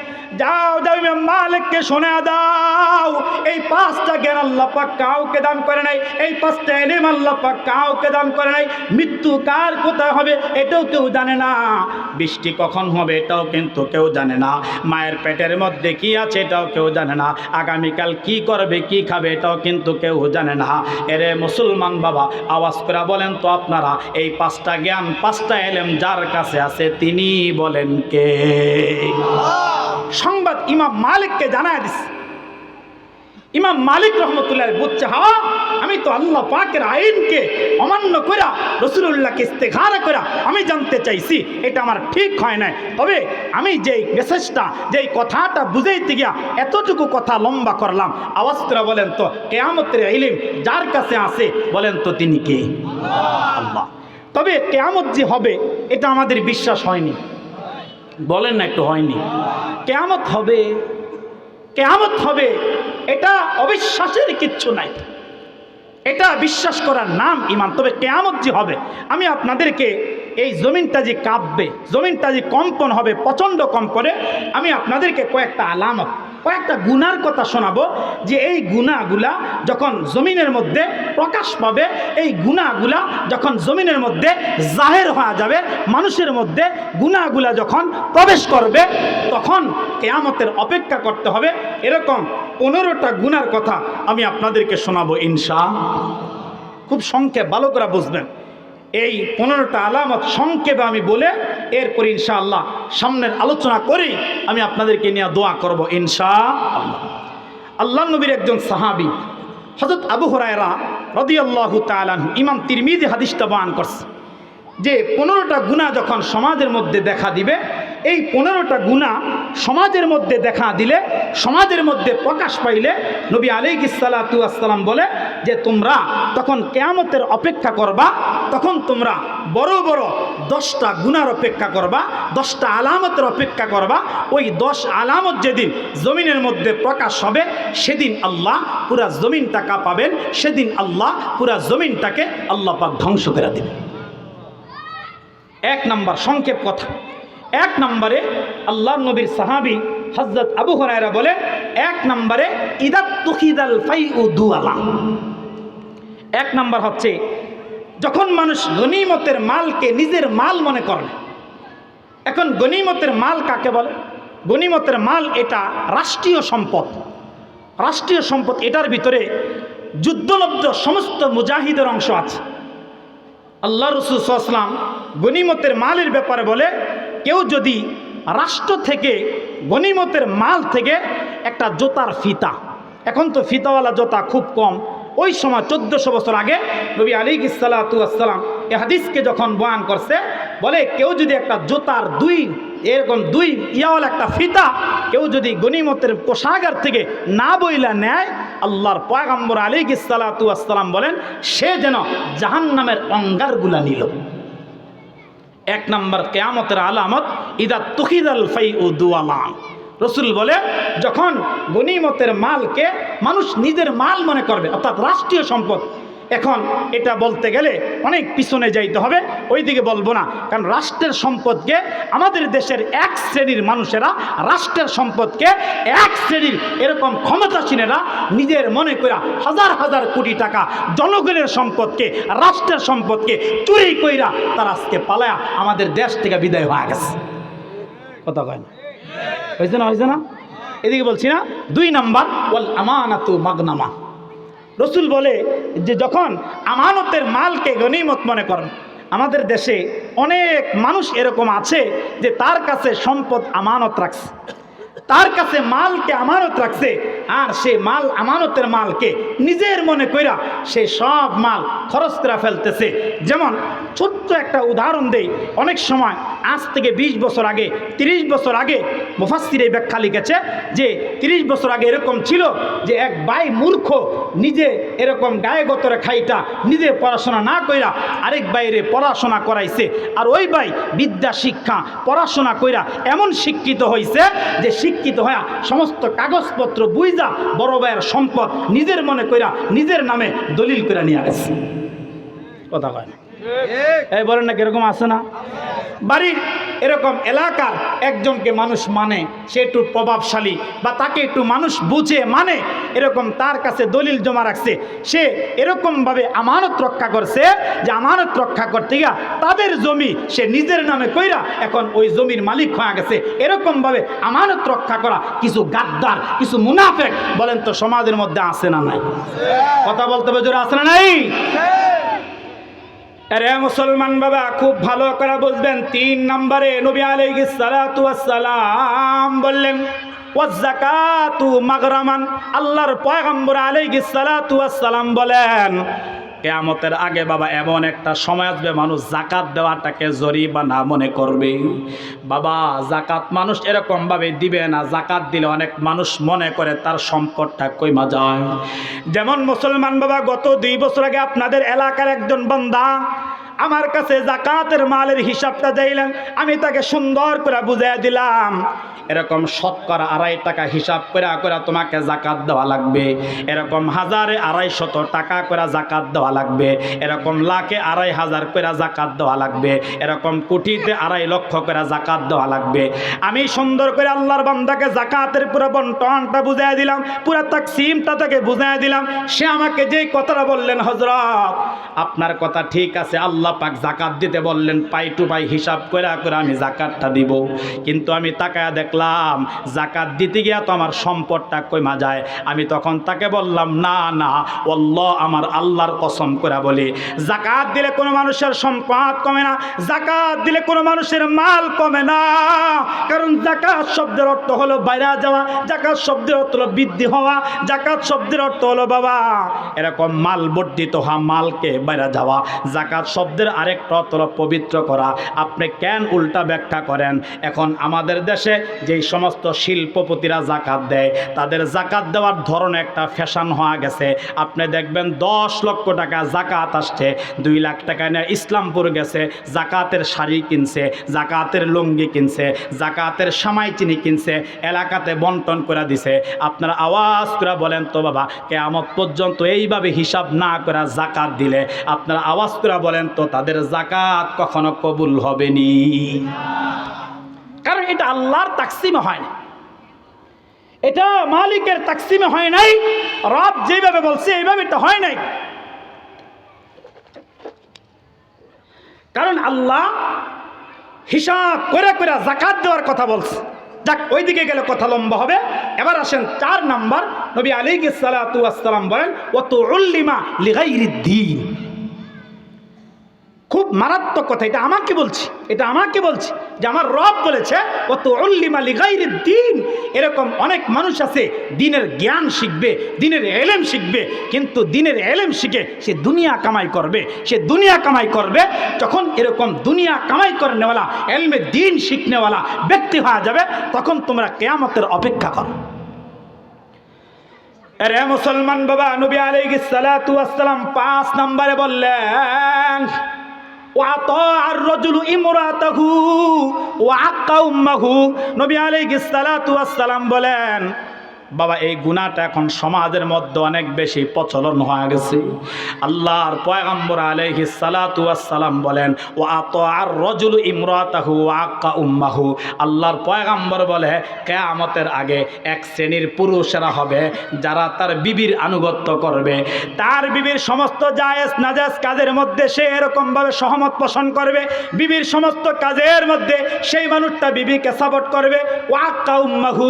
যাও যাও ইমাম মালিককে শোনায় দাও, এই 5টা জ্ঞান আল্লাহ পাক কাউকে দান করে নাই, এই 5টা ইলম আল্লাহ পাক কাউকে দান করে নাই। মৃত্যু কার কোথায় হবে এটাও কেউ জানে না, বৃষ্টি কখন হবে এটাও কিন্তু কেউ জানে না, মায়ের পেটের মধ্যে কি আছে এটাও কেউ জানে না, আগামীকাল কি করবে কি খাবে এটাও কিন্তু কেউ জানে না। এরে মুসলমান বাবা, আওয়াজ করে বলেন তো আপনারা, এই 5টা জ্ঞান, 5টা ইলম যার কাছে আছে তিনি বলেন কে? সংবাদ ইমাম মালিককে জানায় দিস। ইমাম মালিক রহমতুল্লাহ বুঝছে, হ্যাঁ আমি তো আল্লাহ পাকের আইনকে অমান্য করা, রাসূলুল্লাহকে ইস্তেখারা করা আমি জানতে চাইছি, এটা আমার ঠিক হয় নাই। তবে আমি যেই মেসেজটা, যেই কথাটা বুঝাইতে গিয়া এতটুকু কথা লম্বা করলাম, আওয়াজ করে বলেন তো কিয়ামতের ইলম যার কাছে আছে বলেন তো তিনি কে? আল্লাহ। তবে কিয়ামত যে হবে এটা আমাদের বিশ্বাস হয়নি, বলেন না একটু হয়নি? কিয়ামত হবে, কিয়ামত হবে, এটা অবিশ্বাসের কিচ্ছু নাই, এটা বিশ্বাস করার নাম ঈমান। তবে কিয়ামত যে হবে, আমি আপনাদেরকে এই জমিনটা যে কাঁপবে, জমিনটা যে কম্পন হবে, প্রচণ্ড কম্পনে, আমি আপনাদেরকে কয়েকটা আলামত, কয়েকটা গুনার কথা শোনাবো, যে এই গুনাহগুলা যখন জমিনের মধ্যে প্রকাশ পাবে, এই গুনাহগুলা যখন জমিনের মধ্যে জাহের হয়ে যাবে, মানুষের মধ্যে গুনাহগুলা যখন প্রবেশ করবে, তখন কিয়ামতের অপেক্ষা করতে হবে। এরকম 15টা গুনার কথা আমি আপনাদেরকে শোনাবো ইনশাআল্লাহ। খুব সংক্ষেপ, ভালো করে বুঝবেন। এই 15টা আলামত সংক্ষেপে আমি বলে এরপর ইনশাআল্লাহ সামনের আলোচনা করি, আমি আপনাদেরকে নিয়ে দোয়া করব ইনশাআল্লাহ। আল্লাহ নবীর একজন সাহাবী হযরত আবু হুরায়রা রাদিয়াল্লাহু তাআলা আনহু, ইমাম তিরমিজি হাদিসটা বয়ান করছে যে 15টা গুনাহ যখন সমাজের মধ্যে দেখা দিবে, এই 15টা গুনাহ সমাজের মধ্যে দেখা দিলে, সমাজের মধ্যে প্রকাশ পাইলে নবী আলাইহিস সালাতু ওয়াস সালাম বলে যে তোমরা তখন কিয়ামতের অপেক্ষা করবা, তখন তোমরা বড় বড় 10টা গুনার অপেক্ষা করবা, 10টা আলামতের অপেক্ষা করবা। ওই 10 আলামত যেদিন জমিনের মধ্যে প্রকাশ হবে, সেদিন আল্লাহ পুরা জমিনটা কাঁপাবেন, সেদিন আল্লাহ পুরা জমিনটাকে আল্লাহ পাক ধ্বংস করে দেবেন। 1 নাম্বার সংক্ষেপ কথা, 1 নম্বরে আল্লাহ নবীর সাহাবী হযরত আবু হুরায়রা বলে, 1 নম্বরে ইদাত তুখিদাল ফাইউ দুআলা। 1 নম্বর হচ্ছে যখন মানুষ গনিমতের মালকে নিজের মাল মনে করে। এখন গনিমতের মাল কাকে বলে? গনিমতের মাল এটা রাষ্ট্রীয় সম্পদ, রাষ্ট্রীয় সম্পদ। এটার ভিতরে যুদ্ধলব্ধ সমস্ত মুজাহিদের অংশ আছে। আল্লাহ রাসূল সাল্লাল্লাহু আলাইহি ওয়াসাল্লাম গনিমতের মালের ব্যাপারে বলে, কেউ যদি রাষ্ট্র থেকে গনিমতের মাল থেকে একটা জুতার ফিতা, এখন তো ফিতাওয়ালা জুতা খুব কম, ওই সময় 1400 বছর আগে নবী আলাইহিস সালাতু ওয়াস সালাম এই হাদিসকে যখন বয়ান করছে, বলে কেউ যদি একটা জুতার এরকম দুই ইয়াওয়ালা একটা ফিতা কেউ যদি গনিমতের কোষাগার থেকে না বইলা নেয়, আল্লাহর পয়গম্বর আলাইহিস সালাতু ওয়াস সালাম বলেন সে যেন জাহান্নামের অঙ্গারগুলা নিল। 1 নম্বর কিয়ামতের আলামত ইদা তুখিদাল ফাইউ দুআলা। রাসূল বলে যখন গনিমতের মালকে মানুষ নিজের মাল মনে করবে, অর্থাৎ রাষ্ট্রীয় সম্পদ। এখন এটা বলতে গেলে অনেক পিছনে যাইতে হবে, ওইদিকে বলবো না, কারণ রাষ্ট্রের সম্পদকে আমাদের দেশের 1 শ্রেণীর মানুষেরা রাষ্ট্রের সম্পদকে 1 শ্রেণীর এরকম ক্ষমতাসীনেরা নিজের মনে করে হাজার হাজার কোটি টাকা জনগণের সম্পদকে, রাষ্ট্রের সম্পদকে চুরি কইরা তারা আজকে পালায়া আমাদের দেশ থেকে বিদায় হয়ে গেছে। কথা কয় না? হয়েছে না? এদিকে বলছি না। 2 নাম্বার ওয়াল আমানাতু মাগনামা। রাসূল বলে যে যখন আমানতের মালকে গনিমত মনে করেন, আমাদের দেশে অনেক মানুষ এরকম আছে যে তার কাছে সম্পদ আমানত রাখছে, তার কাছে মালকে আমানত রাখছে, আর সে মাল আমানতের মালকে নিজের মনে কইরা সে সব মাল খরচ করে ফেলতেছে। যেমন ছোট্ট একটা উদাহরণ দেই, অনেক সময় আজ থেকে 20 বছর আগে, 30 বছর আগে মুফাসসির এই ব্যাখ্যা লিখেছে যে 30 বছর আগে এরকম ছিল যে এক ভাই মূর্খ নিজে এরকম গায়ে গতরে খাইটা নিজে পড়াশোনা না কইরা আরেক ভাইরে পড়াশোনা করাইছে, আর ওই ভাই বিদ্যা শিক্ষা পড়াশোনা কইরা এমন শিক্ষিত হয়েছে যে শিক্ষিত হয়ে সমস্ত কাগজপত্র বুইজা বড় ভাইয়ের সম্পদ নিজের মনে কইরা নিজের নামে দলিল করে নিয়ে গেছে। কথা কয় না? এই বলেন না, কিরকম আছে না? বাড়ির এরকম এলাকার একজনকে মানুষ মানে, সে একটু প্রভাবশালী বা তাকে একটু মানুষ বুঝে মানে, এরকম তার কাছে দলিল জমা রাখছে, সে এরকমভাবে আমানত রক্ষা করছে যে আমানত রক্ষা করতে গিয়া তাদের জমি সে নিজের নামে কইরা এখন ওই জমির মালিক হয়ে গেছে। এরকমভাবে আমানত রক্ষা করা কিছু গাদ্দার, কিছু মুনাফেক বলেন তো সমাজের মধ্যে আছে না নাই? কথা বলতে হবে, জোরে আছে না নাই? আরে মুসলমান বাবা, খুব ভালো করে বুঝবেন। 3 নম্বরে নবী আলাইহিস সালাতু ওয়াস সালাম বললেন ওয়াজ যাকাতু মাগরামান। আল্লাহর পয়গম্বর আলাইহিস সালাতু ওয়াস সালাম বলেন, কিয়ামতের আগে বাবা এমন একটা সময় আসবে মানুষ যাকাত দেওয়াটাকে জরিমানা মনে করবে। বাবা যাকাত মানুষ এরকম ভাবে দিবে না, যাকাত দিলে অনেক মানুষ মনে করে তার সম্পদটা কইমা যায়। যেমন মুসলমান বাবা, গত 2 বছর আগে আপনাদের এলাকার একজন বান্দা আমার কাছে যাকাতের মালের হিসাবটা দিলেন, আমি তাকে সুন্দর করে বুঝিয়ে দিলাম, এরকম শতকরা 2.5 টাকা হিসাব করে তোমাকে যাকাত দেওয়া লাগবে, এরকম 1200 টাকা করে যাকাত দেওয়া লাগবে, এরকম লাখে 2500 করে যাকাত দেওয়া লাগবে, এরকম কোটিতে 2.5 লক্ষ করে যাকাত দেওয়া লাগবে। আমি সুন্দর করে আল্লাহর বান্দাকে যাকাতের পুরো বন্টনটা বুঝিয়ে দিলাম, পুরো তাকসিমটা তাকে বুঝিয়ে দিলাম। সে আমাকে যেই কথাটা বললেন, হযরত আপনার কথা ঠিক আছে, আল্লাহ পাক যাকাত দিতে বললেন, পাই টু পাই হিসাব করে আমি যাকাতটা দিব, কিন্তু আমি তাকায়া দেখলাম যাকাত দিতে গিয়া তো আমার সম্পদটা কইমা যায়। আমি তখন তাকে বললাম, না না আল্লাহ, আমার আল্লাহর কসম করে বলি, যাকাত দিলে কোনো মানুষের সম্পদ কমে না, যাকাত দিলে কোনো মানুষের মাল কমে না। কারণ যাকাত শব্দের অর্থ হলো বাইরে যাওয়া, যাকাত শব্দের অর্থ হলো বৃদ্ধি হওয়া, যাকাত শব্দের অর্থ হলো বাবা এরকম মাল বর্ধিত হওয়া, মালকে বাইরে যাওয়া। যাকাত শব্দের আরেকটা অর্থ হলো পবিত্র করা। আপনি কেন উল্টা ব্যাখ্যা করেন? এখন আমাদের দেশে যেই সমস্ত শিল্পপতিরা যাকাত দেয়, তাদের যাকাত দেওয়ার ধরনে একটা ফ্যাশন হয়ে গেছে। আপনি দেখবেন 10 লক্ষ টাকা যাকাত আসছে, 2 লাখ টাকা নিয়ে ইসলামপুর গেছে, যাকাতের শাড়ি কিনছে, যাকাতের লুঙ্গি কিনছে, যাকাতের সামাইচিনি কিনছে, এলাকাতে বন্টন করে দিছে। আপনারা আওয়াজ করে বলেন তো বাবা, কিয়ামত পর্যন্ত এইভাবে হিসাব না করে যাকাত দিলে আপনারা আওয়াজ করে বলেন তো তাদের যাকাত কখনো কবুল হবে নি? কারণ এটা আল্লাহর তাকসিমে হয় না, এটা মালিকের তাকসিমে হয় নাই। রব যেভাবে বলছে এইভাবে এটা হয় নাই। কারণ আল্লাহ হিসাব করে করে যাকাত দেওয়ার কথা বলছে। যাক, ওইদিকে গেলে কথা লম্বা হবে। এবার আসেন 4 নাম্বার, নবী আলাইহিস সালাতু ওয়াস সালাম বলেন, ওয়া তুউল্লিমা লিগাইরিদ্দিন। খুব মারাত্মক কথা, এটা আমাকে বলছি, এটা আমাকে বলছি যে আমার রব বলেছে ওয়া তুউল্লিমা লিগাইরিদ্দিন। এরকম অনেক মানুষ আছে দ্বীনের জ্ঞান শিখবে, দ্বীনের ইলম শিখবে, কিন্তু দ্বীনের ইলম শিখে সে দুনিয়া কামাই করবে, সে দুনিয়া কামাই করবে। যখন এরকম দুনিয়া কামাই করেনেওয়ালা, ইলমে দ্বীন শিখনেওয়ালা ব্যক্তি হয়ে যাবে, তখন তোমরা কিয়ামতের অপেক্ষা করো। আরে মুসলমান বাবা, নবী আলাইহিস সালাতু ওয়াস সালাম 5 নম্বরে বললেন, ওয়াতাআর রাজুলু ইমরাতাহু ওয়া আক্কা উম্মাহু। নবী আলাইহিস সালাতু ওয়াস সালাম বলেন, বাবা এই গুনাহটা এখন সমাজের মধ্যে অনেক বেশি প্রচলন হয়ে গেছে। আল্লাহর পয়গম্বর আলাইহিস সালাতু ওয়াস সালাম বলেন, ওয়াতাআর রাজুলু ইমরাতাহু ওয়া আক্কা উম্মাহু। আল্লাহর পয়গম্বর বলে, কিয়ামতের আগে এক শ্রেণীর পুরুষেরা হবে যারা তার বিবির আনুগত্য করবে, তার বিবির সমস্ত জায়েজ নাজায়েজ কাজের মধ্যে সে এরকম ভাবে সহমত পোষণ করবে, বিবির সমস্ত কাজের মধ্যে সেই মানুষটা বিবিকে সাপোর্ট করবে। ওয়া আক্কা উম্মাহু,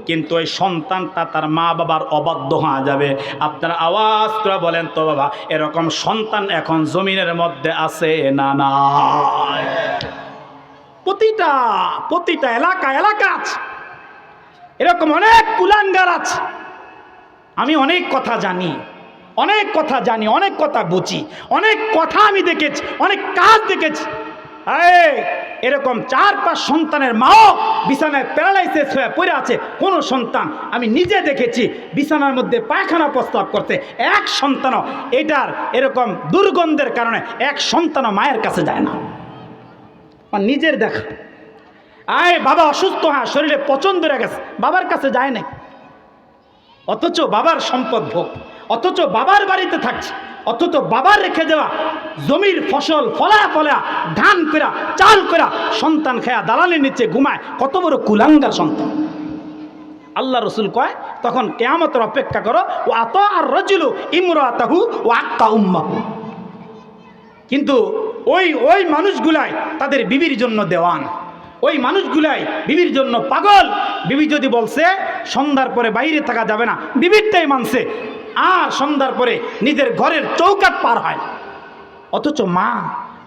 কিন্তু এই সন্তানটা তার মা বাবার অবাধ্য হয়ে যাবে। আপনারা আওয়াজ করে বলেন তো বাবা, এরকম সন্তান এখন জমিনের মধ্যে আছে না নাই? প্রতিটা এলাকা আছে, এরকম অনেক কুলাঙ্গার আছে। আমি অনেক কথা জানি, অনেক কথা বুঝি, অনেক কথা আমি দেখেছি, অনেক কাজ দেখেছি। এরকম 4-5 সন্তানের মাও বিছানায় প্যারালাইসিস হয়ে পড়ে আছে। কোন সন্তান আমি নিজে দেখেছি বিছানার মধ্যে পায়খানা প্রস্তাব করতে, এক সন্তানও এটার এরকম দুর্গন্ধের কারণে এক সন্তানও মায়ের কাছে যায় না। নিজের দেখা, বাবা অসুস্থ, শরীরে পচন ধরে গেছে, বাবার কাছে যায় না, অথচ বাবার সম্পদ ভোগ, অথচ বাবার বাড়িতে থাকছে, অথচ বাবার রেখে দেওয়া জমির ফসল ফলা ধান করা চাল করা সন্তান খেয়া দালালের নিচে ঘুমায়। কত বড় কুলাঙ্গার সন্তান! আল্লাহ রসুল কয়, তখন কিয়ামতের অপেক্ষা করো। ও আতাআর রাজুলু ইমরাতাহু ওয়া আক্কা উম্মাহু। কিন্তু ওই মানুষগুলাই তাদের বিবির জন্য দেওয়ান, ওই মানুষগুলাই বিবির জন্য পাগল। বিবি যদি বলছে সন্ধ্যার পরে বাইরে থাকা যাবে না, বিবিরটাই মানছে, আর সন্ধ্যার পরে নিজের ঘরের চৌকাট পার হয়। অথচ মা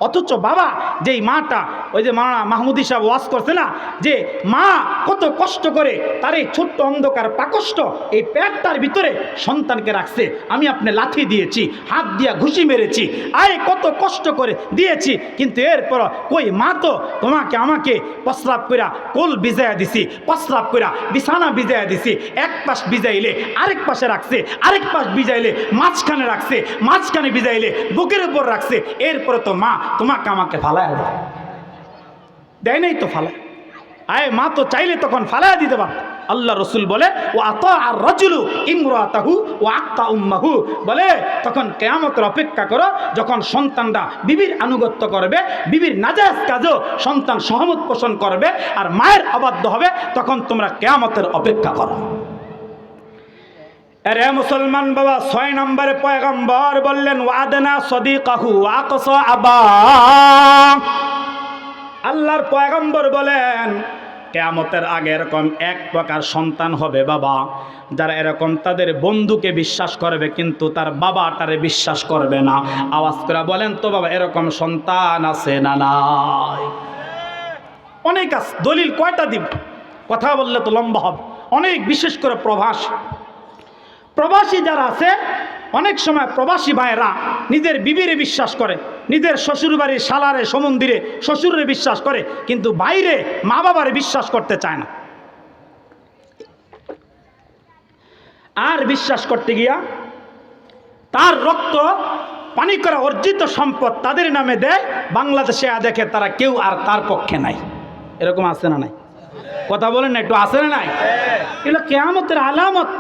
অথচ বাবা যেই মাটা, ওই যে মাওলানা মাহমুদি সাহেব ওয়াজ করছে না, যে মা কত কষ্ট করে তার এই ছোট্ট অন্ধকার পাকষ্ট এই পেটটার ভিতরে সন্তানকে রাখছে, আমি আপনি লাথি দিয়েছি, হাত দিয়া ঘুষি মেরেছি, আয় কত কষ্ট করে দিয়েছি, কিন্তু এরপর কই মা তো তোমাকে আমাকে প্রস্রাব কইরা কোল ভিজাইয়া দিছি, প্রস্রাব কইরা বিছানা ভিজাইয়া দিছি, এক পাশ ভিজাইলে আরেক পাশে রাখছে, আরেক পাশ ভিজাইলে মাঝখানে রাখছে, মাঝখানে ভিজাইলে বুকের উপর রাখছে, এরপরে তো মা তোমাকে আমাকে ফালায় দেয় নাই তো ফালায়। আয় মা তো চাইলে তখন ফালায় দিতে পারত। আল্লাহ রসুল বলে ও আতা আর রাজুলু ইমরাতাহু ও আক্তা উম্মাহু, বলে তখন কিয়ামতের অপেক্ষা করো, যখন সন্তানরা বিবির আনুগত্য করবে, বিবির নাজায়েজ কাজও সন্তান সহমত পোষণ করবে আর মায়ের অবাধ্য হবে, তখন তোমরা কিয়ামতের অপেক্ষা করো। আরে মুসলমান বাবা, 6 নম্বরে পয়গম্বর বললেন ওয়াদনা সদিকাহু আকসা আবা। আল্লাহর পয়গম্বর বলেন কিয়ামতের আগে এরকম এক প্রকার সন্তান হবে বাবা, যারা এরকম তাদের বন্ধুকে বিশ্বাস করবে কিন্তু তার বাবাটারে বিশ্বাস করবে না। আওয়াজ করে বলেন তো বাবা, এরকম সন্তান আছে না নাই? অনেক আছে। দলিল কয়টা দিব? কথা বললে তো লম্বা হবে অনেক। বিশেষ করে প্রবাসী যারা আছে, অনেক সময় প্রবাসী ভাইয়েরা নিজের বিবিরে বিশ্বাস করে, নিজের শ্বশুরবাড়ির শালারে সমন্দিরে শ্বশুরে বিশ্বাস করে, কিন্তু বাইরে মা বাবারে বিশ্বাস করতে চায় না। আর বিশ্বাস করতে গিয়া তার রক্ত পানি করা অর্জিত সম্পদ তাদের নামে দেয়, বাংলাদেশে দেখে তারা কেউ আর তার পক্ষে নাই। এরকম আছে না নাই? কথা বলেন না একটু, আছে না নাই? এগুলো কিয়ামতের আলামত।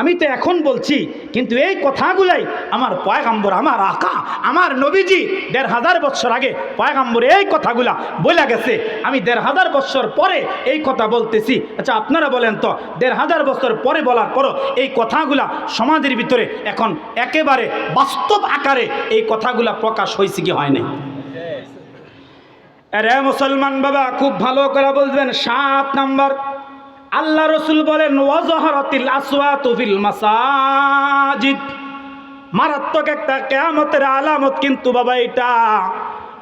আমি তো এখন বলছি, কিন্তু এই কথাগুলাই আমার পয়গাম্বর, আমার আকা, আমার নবীজি 1500 বছর আগে পয়গাম্বর এই কথাগুলা বলে গেছে। আমি 1500 বছর পরে এই কথা বলতেছি। আচ্ছা আপনারা বলেন তো, 1500 বছর পরে বলার পরও এই কথাগুলা সমাজের ভিতরে এখন একেবারে বাস্তব আকারে এই কথাগুলা প্রকাশ হয়েছে কি হয় নাই? আরে মুসলমান বাবা, খুব ভালো করে বুঝবেন। 7 নম্বর, আল্লাহ রসুল বলেন ওয়াজহারাতিল আসওয়াতু ফিল মাসাজিদ। মারাত্মক একটা কিয়ামতের আলামত কিন্তু বাবা এটা।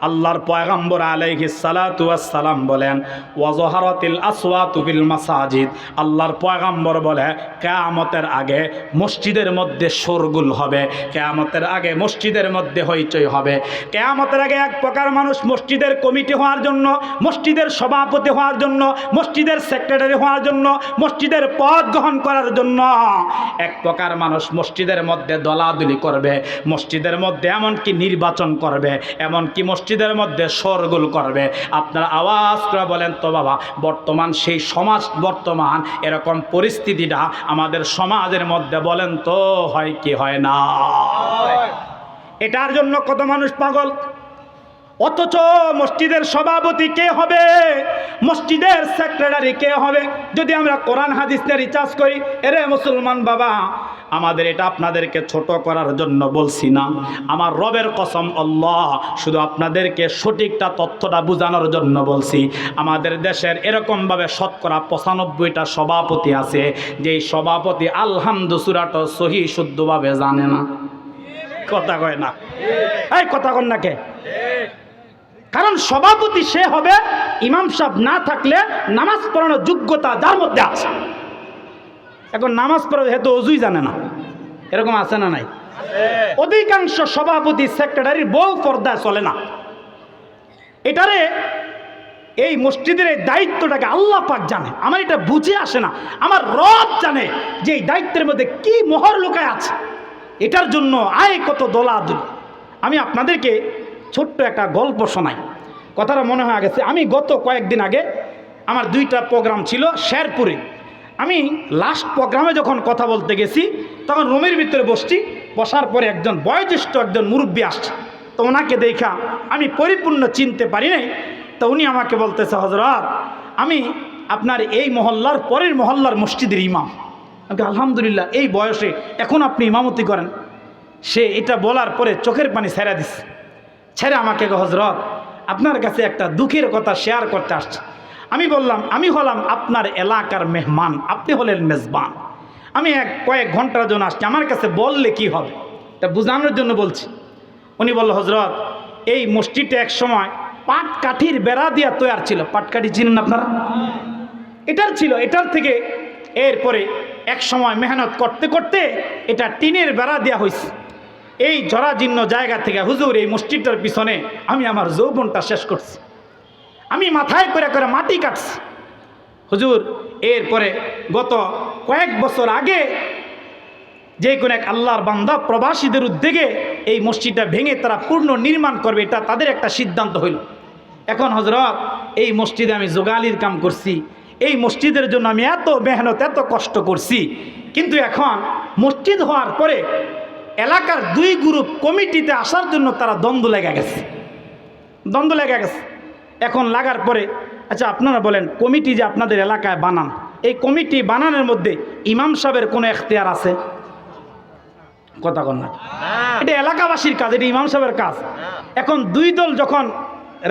আল্লাহর পয়গম্বর আলাইহিস সালাতু ওয়াস সালাম বলেন ওয়াজহারাতিল আসওয়াতু ফিল মাসাজিদ। আল্লাহর পয়গম্বর বলে কিয়ামতের আগে মসজিদের মধ্যে শোরগোল হবে, কিয়ামতের আগে মসজিদের মধ্যে হইচই হবে। কিয়ামতের আগে এক প্রকার মানুষ মসজিদের কমিটি হওয়ার জন্য, মসজিদের সভাপতি হওয়ার জন্য, মসজিদের সেক্রেটারি হওয়ার জন্য, মসজিদের পদ গ্রহণ করার জন্য এক প্রকার মানুষ মসজিদের মধ্যে দলাদলি করবে, মসজিদের মধ্যে এমনকি নির্বাচন করবে, এমনকি মসজিদের মধ্যে শোরগোল করবে। আপনারা আওয়াজ করে বলেন তো বাবা, বর্তমান সেই সমাজ, বর্তমান এরকম পরিস্থিতিটা আমাদের সমাজের মধ্যে বলেন তো হয় কি হয় না? এটার জন্য কত মানুষ পাগল। অথচ মসজিদের সভাপতি কে হবে, মসজিদের সেক্রেটারি কে হবে? যদি আমরা কোরআন হাদিস নিয়ে রিসার্চ করি, এরে মুসলমান বাবা, আমাদের এটা আপনাদেরকে ছোট করার জন্য বলছি না, আমার রবের কসম আল্লাহ, শুধু আপনাদেরকে সঠিকটা তথ্যটা বোঝানোর জন্য বলছি। আমাদের দেশের এরকমভাবে শতকরা 95টা সভাপতি আছে, যেই সভাপতি আলহামদু সূরাটা সহি শুদ্ধভাবে জানে না। কথা কয় না? এই কথা কন না কে? কারণ সভাপতি সে হবে ইমাম সাহেব না থাকলে নামাজ পড়ানোর যোগ্যতা যার মধ্যে আছে। এখন নামাজ পড়া হেতু অজুই জানে না, এরকম আছে না নাই? অধিকাংশ সভাপতি সেক্রেটারির বউ পর্দায় চলে না। এটারে এই মসজিদের এই দায়িত্বটাকে আল্লাহ পাক জানে, আমার এটা বুঝে আসে না। আমার রব জানে যে এই দায়িত্বের মধ্যে কি মোহর লুকায় আছে। এটার জন্য আয় কত দলাদলি। আমি আপনাদেরকে ছোট্ট একটা গল্প শোনাই, কথাটা মনে হয়ে গেছে। আমি গত কয়েকদিন আগে আমার 2টা প্রোগ্রাম ছিল শেরপুরে। আমি লাস্ট প্রোগ্রামে যখন কথা বলতে গেছি, তখন রুমের ভিতরে বসছি। বসার পরে একজন বয়োজ্যেষ্ঠ একজন মুরব্বী আসছে। তো ওনাকে দেখা আমি পরিপূর্ণ চিনতে পারি নাই। তো উনি আমাকে বলতেছে, হযরত আমি আপনার এই মহল্লার পরের মহল্লার মসজিদের ইমাম। আমি আলহামদুলিল্লাহ, এই বয়সে এখন আপনি ইমামতি করেন? সে এটা বলার পরে চোখের পানি ছেড়ে দিচ্ছে। ছেড়ে আমাকে, হযরত আপনার কাছে একটা দুঃখের কথা শেয়ার করতে আসছে। আমি বললাম, আমি হলাম আপনার এলাকার মেহমান, আপনি হলেন মেজবান। আমি কয়েক ঘন্টার জন্য আসছি, আমার কাছে বললে কি হবে, এটা বোঝানোর জন্য বলছি। উনি বলল, হযরত এই মসজিদটা এক সময় পাটকাঠির বেড়া দিয়া তৈয়ার ছিল। পাটকাঠি চিনেন আপনারা? এটার ছিল, এটার থেকে এরপরে এক সময় মেহনত করতে করতে এটা টিনের বেড়া দেওয়া হয়েছে। এই জরাজীর্ণ জায়গা থেকে হুজুর এই মসজিদটার পিছনে আমি আমার যৌবনটা শেষ করছি, আমি মাথায় করে করে মাটি কাটছি হুজুর। এরপরে গত কয়েক বছর আগে যে কোনো এক আল্লাহর বান্দা প্রবাসীদের উদ্যোগে এই মসজিদটা ভেঙে তারা পূর্ণ নির্মাণ করবে, এটা তাদের একটা সিদ্ধান্ত হইল। এখন হজরত এই মসজিদে আমি যোগালির কাম করছি, এই মসজিদের জন্য আমি এত মেহনত এত কষ্ট করছি, কিন্তু এখন মসজিদ হওয়ার পরে এলাকার দুই গ্রুপ কমিটিতে আসার জন্য তারা দ্বন্দ্ব লেগে গেছে। এখন লাগার পরে আচ্ছা আপনারা বলেন, কমিটি যে আপনাদের এলাকায় বানান, এই কমিটি বানানোর মধ্যে ইমাম সাহেবের কোনো এখতিয়ার আছে? কথা কন না, এটা এলাকাবাসীর কাজ, এটা ইমাম সাহেবের কাজ। এখন দুই দল যখন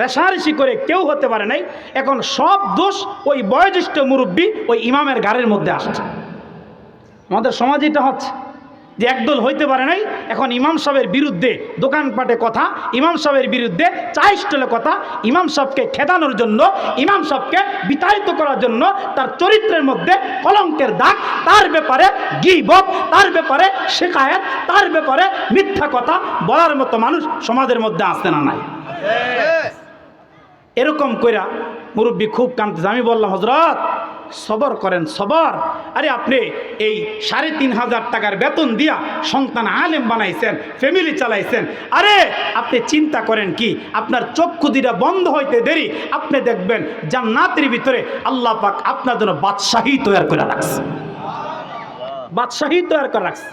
রেশারেশি করে কেউ হতে পারে নাই, এখন সব দোষ ওই বয়োজ্যেষ্ঠ মুরব্বী ওই ইমামের ঘাড়ের মধ্যে আসছে। আমাদের সমাজে এটা হচ্ছে যে একদল হইতে পারে নাই, এখন ইমাম সাহেবের বিরুদ্ধে দোকানপাটে কথা, ইমাম সাহেবের বিরুদ্ধে চা স্টলে কথা, ইমাম সাহেবকে খেদানোর জন্য, ইমাম সাহেবকে বিতাড়িত করার জন্য, তার চরিত্রের মধ্যে কলঙ্কের দাগ, তার ব্যাপারে গীবত, তার ব্যাপারে শিকায়েত, তার ব্যাপারে মিথ্যা কথা বলার মতো মানুষ সমাজের মধ্যে আসে না নাই? এরকম কইরা মুরব্বী খুব কাঁদতেছে। আমি বললাম হজরত সবর করেন, সবর। আরে আপনি এই ৩৫০০ টাকার বেতন দিয়া সন্তান আলেম বানাইছেন, ফ্যামিলি চালাইছেন, আরে আপনি চিন্তা করেন কি আপনার চক্ষু দুইটা বন্ধ হইতে দেরি, আপনি দেখবেন জান্নাতের ভিতরে আল্লাহ পাক আপনার জন্য বাদশাহী তৈরি করে রাখছে, বাদশাহী তৈরি করে রাখছে।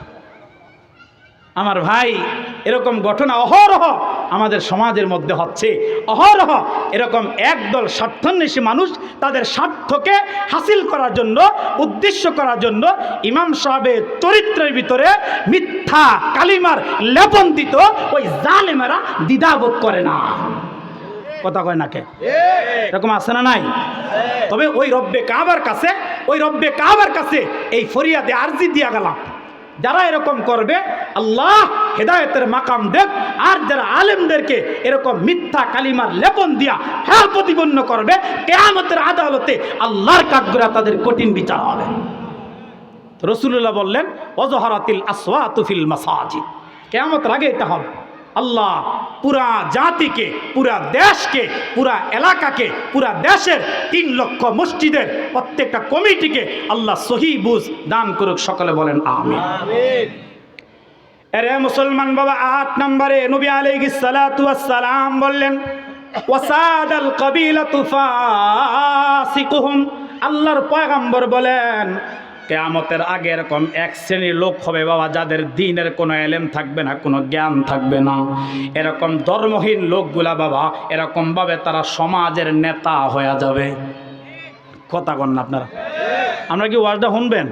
আমার ভাই, এরকম ঘটনা অহরহ আমাদের সমাজের মধ্যে হচ্ছে। অহরহ এরকম একদল স্বার্থান্বেষী মানুষ তাদের স্বার্থকে হাসিল করার জন্য, উদ্দেশ্য করার জন্য ইমাম সাহেবের চরিত্রের ভিতরে মিথ্যা কালিমার লেপন দিত, ওই জালেমেরা দ্বিধাবোধ করে না। কথা কয় না কে? এরকম আছে না নাই? তবে ওই রব্বে কাবার কাছে এই ফরিয়াদে আরজি দিয়া গেলাম, যারা এরকম করবে আল্লাহ হেদায়েতের মাকাম দেখ, আর যারা আলেমদেরকে এরকম মিথ্যা কালিমার লেপন দিয়া হ্যাঁ প্রতিপন্ন করবে, কিয়ামতের আদালতে আল্লাহর কাঠগড়া তাদের কঠিন বিচার হবে। রাসূলুল্লাহ বললেন ওয়াজহারাতিল আসওয়াতু ফিল মাসাজিদ, কিয়ামতের আগে এটা হবে। আল্লাহ পুরা জাতিকে, পুরা দেশকে, পুরা এলাকাকে, পুরা দেশের ৩ লক্ষ মসজিদের প্রত্যেকটা কমিটিকে আল্লাহ সহি বুঝ দান করুক, সকলে বলেন আমিন। আরে মুসলমান বাবা, ৮ নম্বরে নবী আলাইহিস সালাতু ওয়াস সালাম বললেন ওয়াসাদাল কাবিলাতু ফাসিকুহুম, আল্লাহর পয়গম্বর বলেন কিয়ামতের আগে এরকম এক শ্রেণীর লোক হবে বাবা, যাদের দ্বীনের কোনো এলেম থাকবে না, কোনো জ্ঞান থাকবে না। এরকম ধর্মহীন লোকগুলা বাবা এরকমভাবে তারা সমাজের নেতা হয়ে যাবে। কথা কন না আপনারা? আমরা কি ওয়াজটা শুনবেন?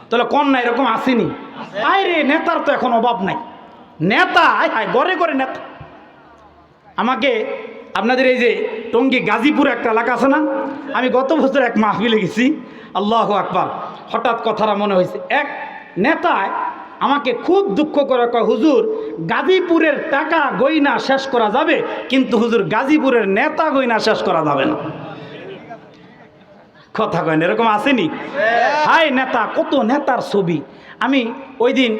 তাহলে কন না এরকম আসেনি? আয় রে, নেতার তো এখন অভাব নাই, নেতা আয় আয় ঘরে ঘরে নেতা। আমাকে আপনাদের এই যে টঙ্গী গাজীপুর একটা এলাকা আছে না, আমি গত বছর এক মাহফিলে গেছি, আল্লাহু আকবার, হঠাৎ কথাটা মনে হয়েছে। এক নেতায় আমাকে খুব দুঃখ করে কয়, হুজুর গাজীপুরের টাকা গয়না শেষ করা যাবে, কিন্তু হুজুর গাজীপুরের নেতা গয়না শেষ করা যাবে না। কথা কয় না, এরকম আসেনি? হায় নেতা, কত নেতার ছবি। আমি ওই দিন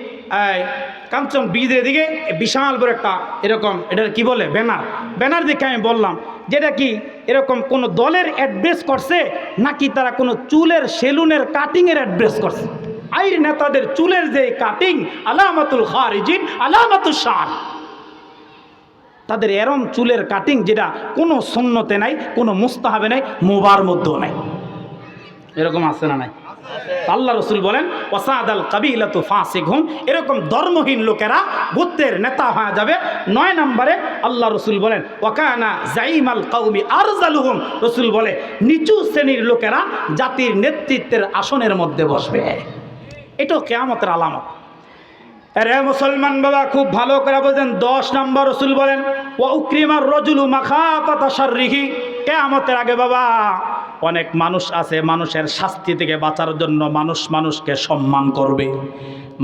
কাঞ্চন ব্রিজের দিকে বিশাল বড় একটা এরকম, এটা কি বলে, ব্যানার দেখে আমি বললাম যেটা কি এরকম কোনো দলের অ্যাড্রেস করছে নাকি তারা কোনো চুলের সেলুনের কাটিংয়ের অ্যাড্রেস করছে। আই নেতাদের চুলের যে কাটিং, আলামাতুল খারিজিন আলামাতুল শার, তাদের এরম চুলের কাটিং যেটা কোনো সুন্নতে নাই, কোনো মুস্তাহাবে নাই, মোবার মধ্যেও নাই। এরকম আছে না নাই? আল্লাহ রসুল বলেন ওয়াসাদাল কাবিলাতু ফাসিকুহুম, এরকম ধর্মহীন লোকেরা গোত্রের নেতা হয়ে যাবে। ৯ নম্বরে আল্লাহ রসুল বলেন ওয়াকানা জাইমাল কওমি আরজালুহুম, রসুল বলে নিচু শ্রেণীর লোকেরা জাতির নেতৃত্বের আসনের মধ্যে বসবে। এটাও কিয়ামতের আলামত। আরে মুসলমান বাবা, খুব ভালো করে বোঝেন। ১০ নম্বর রসুল বলেন ওয়া উকরিমার রাজুলু মাখাফাতা শাররিহি, কিয়ামতের আগে বাবা অনেক মানুষ আছে মানুষের শাস্তি থেকে বাঁচার জন্য মানুষকে সম্মান করবে,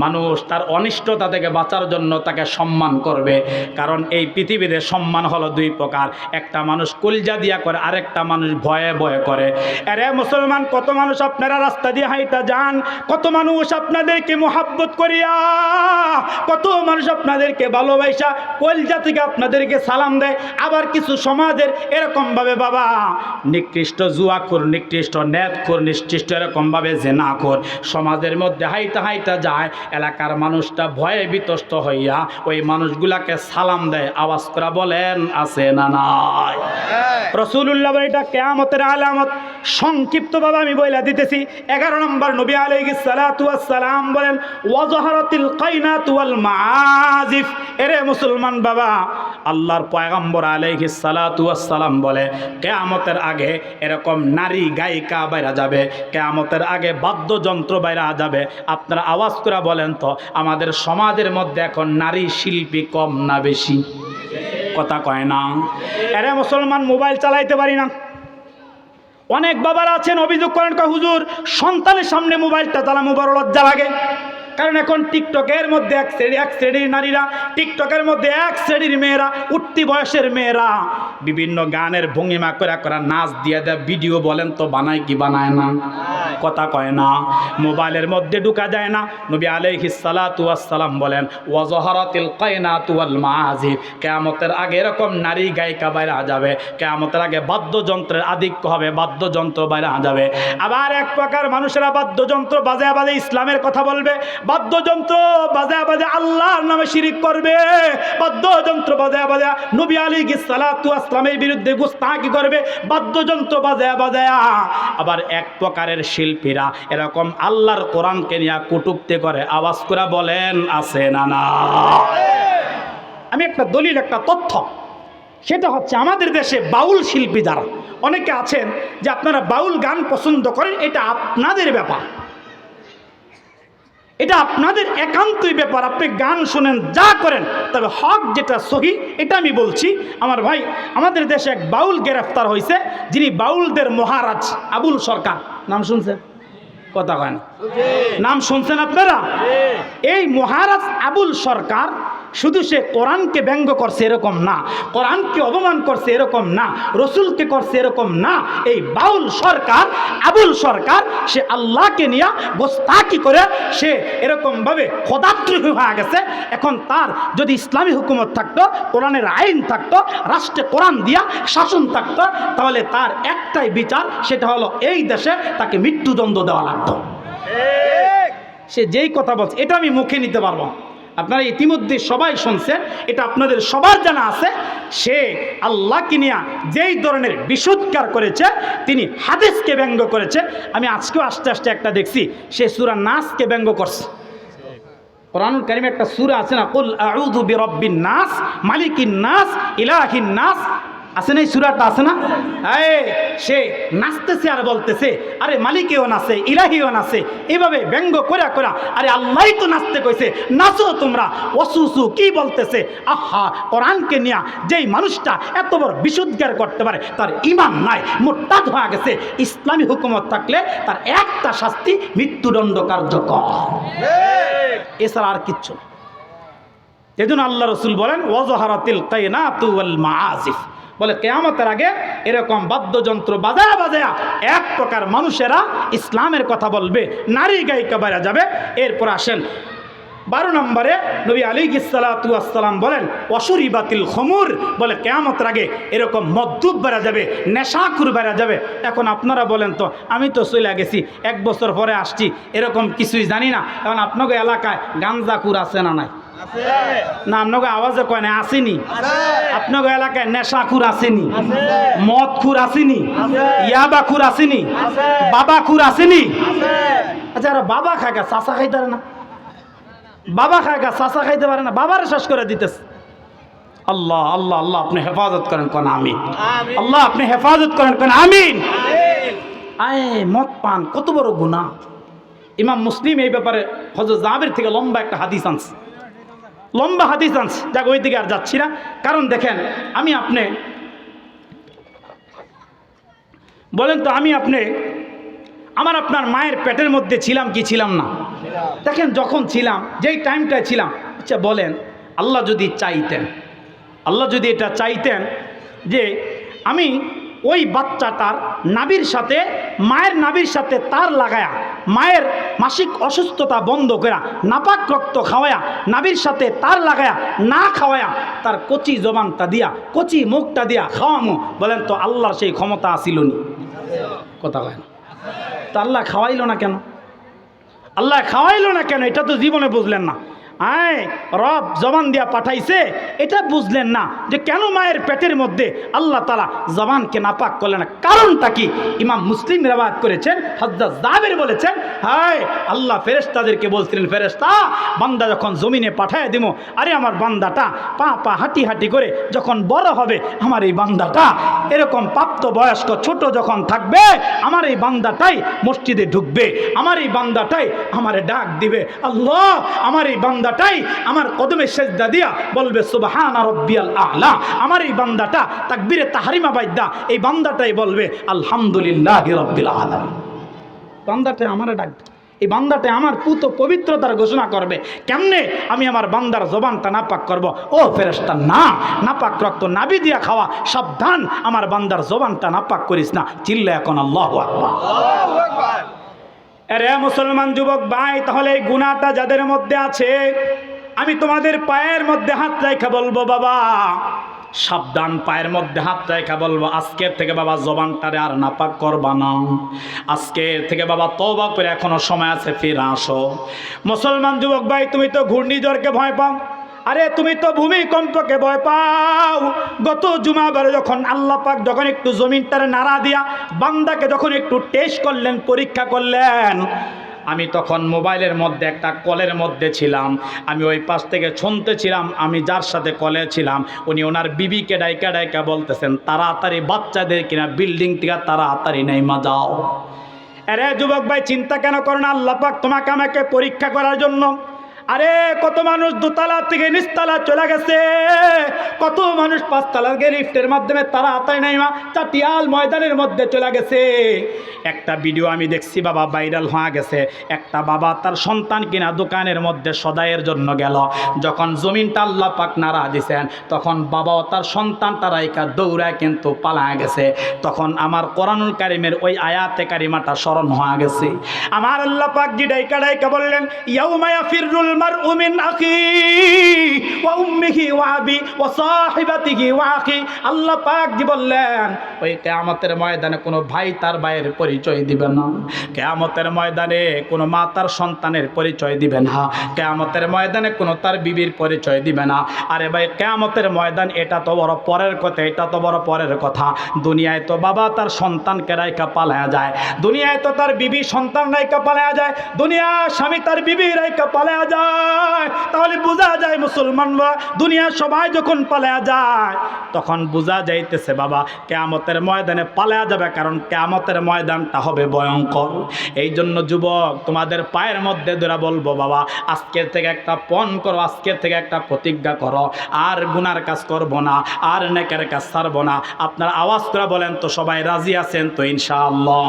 মানুষ তার অনিষ্টতা থেকে বাঁচার জন্য তাকে সম্মান করবে। কারণ এই পৃথিবীতে সম্মান হলো দুই প্রকার, একটা মানুষ কলজা দিয়া করে, আরেকটা মানুষ ভয়ে ভয়ে করে। আরে মুসলমান, কত মানুষ আপনারা রাস্তা দিয়ে হাইটা যান, কত মানুষ আপনাদেরকে মোহাব্বত করিয়া, কত মানুষ আপনাদেরকে ভালোবাসা কলজা থেকে আপনাদেরকে সালাম দেয়। আবার কিছু সমাজের এরকমভাবে বাবা নিকৃষ্ট জুয়াখোর, নিকৃষ্ট নেতখোর, নিকৃষ্ট এরকমভাবে জেনাখোর সমাজের মধ্যে হাইটা হাইটা যায়, এলাকার মানুষটা ভয়ে বিতষ্ট হইয়া ওই মানুষগুলাকে সালাম দেয়। আওয়াজ করে বলেন আছে না নাই? রাসূলুল্লাহ বলেন এটা কিয়ামতের আলামত। সংক্ষিপ্তভাবে আমি বইলা দিতেছি। 11 নম্বর নবী আলাইহিস সালাতু ওয়াস সালাম বলেন ওয়াজহারাতিল কাইনাতু ওয়াল মাআজিফ। এরে মুসলমান বাবা, আল্লাহর পয়গম্বর আলাইহিস সালাতু ওয়াস সালাম বলে কিয়ামতের আগে এরকম নারী গায়িকা বাইরা যাবে, কিয়ামতের আগে বাদ্যযন্ত্র বাইরা যাবে। আপনারা আওয়াজ করে বলেন তো, আমাদের সমাজের মধ্যে এখন নারী শিল্পী কম না বেশি? কথা কয় না। এরে মুসলমান, মোবাইল চালাইতে পারি না। অনেক বাবারা আছেন অভিযোগ করেন, কয় হুজুর সন্তানের সামনে মোবাইলটা চালানো বড় লজ্জা লাগে। কারণ এখন টিকটকের মধ্যে এক শ্রেণীর নারীরা, টিকটকের মধ্যে এক শ্রেণীর মেয়েরা, উঠতি বয়সের মেয়েরা বিভিন্ন গানের ভঙ্গিমা করে নাচ দিয়ে দেয় ভিডিও। বলেন তো বানায় কি বানায় না? কথা কয় না। মোবাইলের মধ্যে ঢুকা যায় না। নবী আলাইহিস সালাতু ওয়াস সালাম বলেন ওয়াজহারাতিল কাইনাতু ওয়াল মাআজিফ। কিয়ামতের আগে এরকম নারী গায়িকা বাইরে যাবে, কিয়ামতের আগে বাদ্যযন্ত্রের আধিক্য হবে, বাদ্যযন্ত্র বাইরে যাবে। আবার এক প্রকার মানুষেরা বাদ্যযন্ত্র বাজায় বাজায় ইসলামের কথা বলবে, বাদ্যযন্ত্র বাজায় বাজায় আল্লাহর নামে শিরিক করবে, বাদ্যযন্ত্র বাজায় বাজায় নবী আলাইহিস সালাতু ওয়াস সালামের বিরুদ্ধে গুস্তাখি করবে, বাদ্যযন্ত্র বাজায় বাজায়। আবার এক প্রকারের শিল্পীরা এরকম আল্লাহর কোরআনকে নিয়ে কটূক্তি করে। আওয়াজ করে বলেন আছে না না? আমি একটা দলিল, একটা তথ্য, সেটা হচ্ছে আমাদের দেশে বাউল শিল্পী যারা অনেকে আছেন যে আপনারা বাউল গান পছন্দ করেন, এটা আপনাদের ব্যাপার, এটা আপনাদের একান্তই ব্যাপার। আপনি গান শুনেন, যা করেন, তবে হক যেটা সহি এটা আমি বলছি। আমার ভাই, আমাদের দেশে এক বাউল গ্রেফতার হয়েছে, যিনি বাউলদের মহারাজ আবুল সরকার। নাম শুনছেন? কথা কয় না। নাম শুনছেন আপনারা? এই মহারাজ আবুল সরকার শুধু সে কোরআনকে ব্যঙ্গ করছে এরকম না, কোরআনকে অপমান করছে এরকম না, রসুলকে করছে এরকম না। এই বাউল সরকার, আবুল সরকার, সে আল্লাহকে নিয়ে গোস্তাকি করে সে এরকমভাবে খোদাত্রী হয়ে গেছে। এখন তার যদি ইসলামী হুকুমত থাকতো, কোরআনের আইন থাকতো, রাষ্ট্রে কোরআন দিয়া শাসন থাকতো, তাহলে তার একটাই বিচার, সেটা হলো এই দেশে তাকে মৃত্যুদণ্ড দেওয়া লাগতো। সে যেই কথা বলছে এটা আমি মুখে নিতে পারবো। আপনারা ইতিমধ্যে সবাই শুনছেন, এটা আপনাদের সবার জানা আছে। সে আল্লাহকে নিয়ে যেই ধরনের বিশুদ্ধার করেছে, তিনি হাদিসকে ব্যঙ্গ করেছে। আমি আজকেও আস্তে আস্তে একটা দেখছি, সে সূরা নাসকে ব্যঙ্গ করছে। কোরআনুল কারীমে একটা সূরা আছে না, কুল আউযু বিরাব্বিন নাস মালিকিন নাস ইলাহিন নাস, আছে না? এই সূরাটা আছে না? সে নাচতেছে আর বলতেছে আরে মালিকেও নাচে, ইলাহিও নাচে, এইভাবে ব্যঙ্গ করে করে। আরে আল্লাহই তো নাচতে কইছে, নাচো তোমরা। ওসুসু কি বলতেছে? আহা, কোরআনকে নিয়ে যেই মানুষটা এত বড় বিশুদ্ধার করতে পারে, তার ঈমান নাই, মুরতাদ হয়ে গেছে। ইসলামী হুকুমত থাকলে তার একটা শাস্তি মৃত্যুদণ্ড কার্যকর, এছাড়া আর কিচ্ছু না। এজন্য আল্লাহ রাসূল বলেন ওয়াজহারাতিল কাইনাতু ওয়াল মাআজিফ, বলে কিয়ামতের আগে এরকম বাদ্যযন্ত্র বাজায়া বাজায়া এক প্রকার মানুষেরা ইসলামের কথা বলবে, নারী গায়িকা বাইরে যাবে। এরপর আসেন 12 নম্বরে নবী আলাইহিস সালাতু ওয়াস সালাম বলেন ওয়াশুরিবাতিল খুমুর, বলে কিয়ামতের আগে এরকম মদ্যপ বেড়া যাবে, নেশাখোর বেড়া যাবে। এখন আপনারা বলেন তো, আমি তো চলে গেছি, 1 বছর পরে আসছি, এরকম কিছুই জানি না। এখন আপনাদের এলাকায় গাঞ্জাখোর আছে না নাই? না, আপনাকে আওয়াজে কয় না আসেনি? আপনাকে এলাকায় নেশাখোর আসেনি? মদখোর আসেনি? ইয়াবাখোর আসেনি? বাবাখোর আসেনি? আচ্ছা, আর বাবা খায় গা, চাষা খাইতে পারে না? বাবা খায় গা, চাষা খাইতে পারে না, বাবারে শেষ করে দিতেছে। আল্লাহ আল্লাহ আল্লাহ, আপনি হেফাজত করেন কোন আমিন। আল্লাহ আপনি হেফাজত করেন কোন আমিন। আয় মদ পান কত বড় গুনাহ। ইমাম মুসলিম এই ব্যাপারে হযরত জাবের থেকে লম্বা একটা হাদিস আনছে, লম্বা হাদিস আনছে। যাক, ওই দিকে আর যাচ্ছি না। কারণ দেখেন, আমি আপনি বলেন তো আমি আপনি আপনার মায়ের পেটের মধ্যে ছিলাম কি ছিলাম না? দেখেন যখন ছিলাম, যেই টাইমটায় ছিলাম, আচ্ছা বলেন আল্লাহ যদি চাইতেন, আল্লাহ যদি এটা চাইতেন যে আমি ওই বাচ্চাটার নাভির সাথে, মায়ের নাভির সাথে তার লাগায়া, মায়ের মাসিক অসুস্থতা বন্ধ করা, নাপাক রক্ত খাওয়ায়া, নাভির সাথে তার লাগায়া, না খাওয়ায়া, তার কচি জবানটা দিয়া, কচি মুখটা দিয়া খাওয়ামো, বলেন তো আল্লাহর সেই ক্ষমতা আসিল নি? কথা কয় না তো? আল্লাহ খাওয়াইলো না কেন? আল্লাহ খাওয়াইলো না কেন? এটা তো জীবনে বুঝলেন না। রব জবান দিয়া পাঠাইছে, এটা বুঝলেন না যে কেন মায়ের পেটের মধ্যে আল্লাহ তাআলা জবানকে নাপাক করলেন না। কারণটা কি? ইমাম মুসলিম রিওয়ায়াত করেছেন, হযরত জাবের বলেছেন, আল্লাহ ফেরেশতাদেরকে বলছিলেন, ফেরেশতা বান্দা যখন জমিনে পাঠায় দিব, আরে আমার বান্দাটা পা পা হাঁটি হাঁটি করে যখন বড় হবে, আমার এই বান্দাটা এরকম প্রাপ্ত বয়স্ক ছোট যখন থাকবে, আমার এই বান্দাটাই মসজিদে ঢুকবে, আমার এই বান্দাটাই আমারে ডাক দিবে, আল্লাহ আমার এই বান্দাটাই আমার কদমে সেজদা দিয়া বলবে সুবহান রাব্বিয়াল আ'লা, আমার এই বান্দাটা তাকবীরে তাহরিমা বাইদা এই বান্দাটাই বলবে আলহামদুলিল্লাহি রাব্বিল আলামিন। বান্দাটা আমারে ডাক, এই বান্দাটা আমার পুত পবিত্রতার ঘোষণা করবে। কেমনে আমি আমার বান্দার জবানটা নাপাক করব? ও ফেরেশতা, না, নাপাক রক্ত নাভি দিয়া খাওয়া, সাবধান, আমার বান্দার জবানটা নাপাক করিস না। চিল্লা এখন আল্লাহু আকবার। আল্লাহু আকবার। আরে মুসলমান যুবক ভাই, তাহলে এই গুনাহটা যাদের মধ্যে আছে, আমি তোমাদের পায়ের মধ্যে হাত রেখে বলবো, বাবা সাবধান, পায়ের মধ্যে হাত রেখে বলবো, আজকের থেকে বাবা জবানটারে আর নাপাক করবা না। আজকের থেকে বাবা তওবা করে, এখনো সময় আছে, ফিরে আসো। মুসলমান যুবক ভাই, তুমি তো ঘূর্ণিঝড়কে ভয় পাও, আরে তুমি তো ভূমিকম্পকে ভয় পাও। গত জুমাবারে যখন আল্লাহ পাক যখন একটু জমিনটারে নাড়া দিয়া বান্দাকে যখন একটু টেস্ট করলেন, পরীক্ষা করলেন, আমি তখন মোবাইলের মধ্যে একটা কলের মধ্যে ছিলাম, আমি ওই পাশ থেকে শুনতেছিলাম, আমি যার সাথে কলে ছিলাম উনি ওনার বিবিকে ডাইকা ডাইকা বলতেছেন, তাড়াতাড়ি বাচ্চাদের কিনা বিল্ডিং থেকে তাড়াতাড়ি নেমে যাও। আরে যুবক ভাই, চিন্তা কেন করো না? আল্লাহ পাক তোমাকে আমাকে পরীক্ষা করার জন্য। আরে কত মানুষ দোতলা থেকে নিচতলা চলে গেছে, কত মানুষ পাঁচতলার লিফটের মাধ্যমে তাড়াতাড়ি নাইমা চাটিয়াল ময়দানের মধ্যে চলে গেছে। একটা ভিডিও আমি দেখছি বাবা, ভাইরাল হয়ে গেছে। একটা বাবা তার সন্তান কিনা দোকানের মধ্যে সদাইয়ের জন্য গেল, যখন জমিনটা আল্লাহ পাক নাড়া দিছেন, তখন বাবাও তার সন্তানটা রাইকা দৌড়ায় কিন্তু পালায় গেছে। তখন আমার কোরআনুল কারিমের ওই আয়াতে কারিমাটা স্মরণ হয়ে গেছে। আমার আল্লাহ পাক জি ডাইকা ডাইকা বললেন, ইয়াউমা ইয়াফিরুল মারউ মিন আখি ওয়া উম্মিহি ওয়া আবি ওয়া সাহিবাতিহি ওয়া আখি। আল্লাহ পাক জি বললেন, ওই কিয়ামতের ময়দানে কোনো ভাই তার ভাইয়ের পরিচয় দিবে না, কিয়ামতের ময়দানে কোনো মা তার সন্তানের পরিচয় দিবে না, কিয়ামতের ময়দানে কোনো তার বিবির পরিচয় দিবে না। আরে ভাই, কিয়ামতের ময়দান এটা তো বড় পরের কথা, এটা তো বড় পরের কথা। দুনিয়ায় তো বাবা তার সন্তানকে রাইকা পালায়া যায়, দুনিয়ায় তো তার বিবি সন্তান রাইকা পালায়া যায়, দুনিয়া স্বামী তার বিবি রাইকা পালায়া যায়। তাহলে বোঝা যায় মুসলমানরা, দুনিয়া সবাই যখন পালায়া যায়, তখন বোঝা যাইতেছে বাবা কিয়ামতের ময়দানে পালায়া যাবে, কারণ কিয়ামতের ময়দানটা হবে ভয়ঙ্কর। এই জন্য যুবক, তোমাদের পায়ের মধ্যে ধরে বলবো, বাবা আজকের থেকে একটা পণ করো, আজকের থেকে একটা প্রতিজ্ঞা করো, আর গুনার কাজ করবো না, আর নেকের কাজ ছাড়বো না। আপনারা আওয়াজ করে বলেন তো, সবাই রাজি আছেন তো ইনশাআল্লাহ?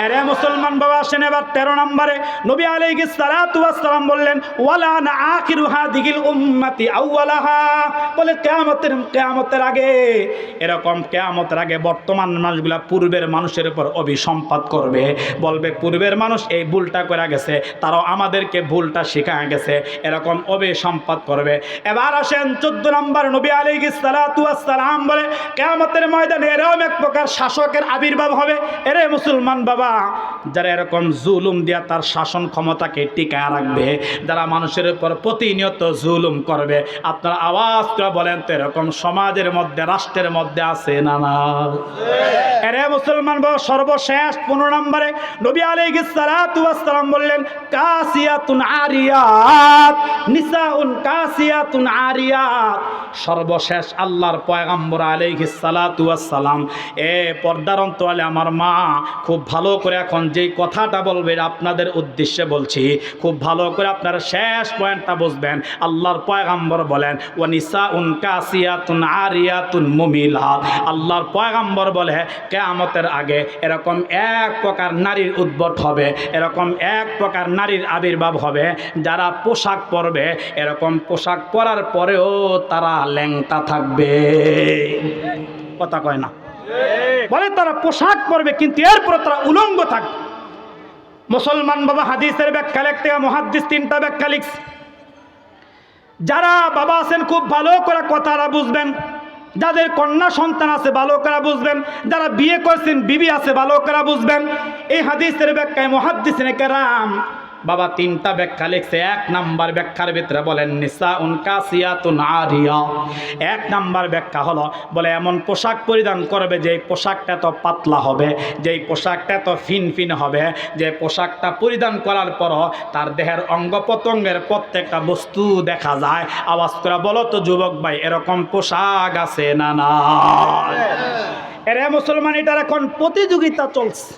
আরে মুসলমান বাবা, আসেন এবার 13 নম্বরে। নবী আলাইহিস সালাতু ওয়াস সালাম বললেন, ওয়ালা না আখিরু হাদিহিল উম্মতি আউওয়ালাহা, বলে কিয়ামতের আগে, এরকম কিয়ামতের আগে বর্তমান মানুষগুলা পূর্বের মানুষের উপর অভিসম্পাত করবে, বলবে পূর্বের মানুষ এই ভুলটা করে গেছে, তারাও আমাদেরকে ভুলটা শেখায় গেছে, এরকম অভিসম্পাত করবে। এবার আসেন 14 নম্বর। নবী আলাইহিস সালাতু ওয়াস সালাম বলে, কিয়ামতের ময়দানে এরকম এক প্রকার শাসকের আবির্ভাব হবে। এরে মুসলমান বাবা, যারা এরকম জুলুম দিয়া তার শাসন ক্ষমতাকে টিকায় রাখবে, যারা মানুষের উপর প্রতিনিয়ত জুলুম করবে, আপনারা আওয়াজ করে বলেন তো, এরকম সমাজের মধ্যে, রাষ্ট্রের মধ্যে আছে না না? এরে মুসলমান বাবা, সর্বশেষ 15 নম্বরে নবী আলাইহিস সালাতু ওয়াস সালাম বললেন, কাসিয়াতুন আরিয়াত, নিসাউন কাসিয়াতুন আরিয়াত। সর্বশেষ আল্লাহর পয়গম্বর আলাইহিস সালাতু ওয়াস সালাম, পর্দার অন্তরালে আমার মা খুব ভালো করে এখন যেই কথাটা বলবে আপনাদের উদ্দেশ্যে বলছি, খুব ভালো করে আপনারা শেষ পয়েন্টটা বুঝবেন। আল্লাহর পয়গাম্বর বলেন ওয়া নিসাউন কাসিয়াতুন আরিয়াতুন মুমিলাত। আল্লাহর পয়গাম্বর বলে কিয়ামতের আগে এরকম এক প্রকার নারীর উদ্ভব হবে, এরকম এক প্রকার নারীর আবির্ভাব হবে যারা পোশাক পরবে, এরকম পোশাক পরার পরেও তারা ল্যাংটা থাকবে। কথা কয় না, বলে তারা পোশাক পরবে কিন্তু এরপরে তারা উলঙ্গ থাকবে। মুসলমান বাবা হাদিসের ব্যাখ্যা লিখতে মুহাদ্দিস 3টা ব্যাখ্যা লিখছে। যারা বাবা আছেন খুব ভালো করে কথাটা বুঝবেন, যাদের কন্যা সন্তান আছে ভালো করে বুঝবেন, যারা বিয়ে করছেন বিবি আছে ভালো করে বুঝবেন। এই হাদিসের ব্যাখ্যায় মুহাদ্দিসিনে কেরাম বাবা 3টা ব্যাখ্যা লিখছে। 1 নাম্বার ব্যাখ্যার ভিতরে বলেন নিসাউন কাসিয়াতুন আরিয়া। 1 নাম্বার ব্যাখ্যা হলো বলে এমন পোশাক পরিধান করবে যে পোশাকটা তো পাতলা হবে, যেই পোশাকটা তো ফিনফিন হবে, যে পোশাকটা পরিধান করার পরও তার দেহের অঙ্গ প্রত্যঙ্গের প্রত্যেকটা বস্তু দেখা যায়। আওয়াজ করে বলো তো যুবক ভাই, এরকম পোশাক আছে না না? এরা মুসলমান, এটার এখন প্রতিযোগিতা চলছে।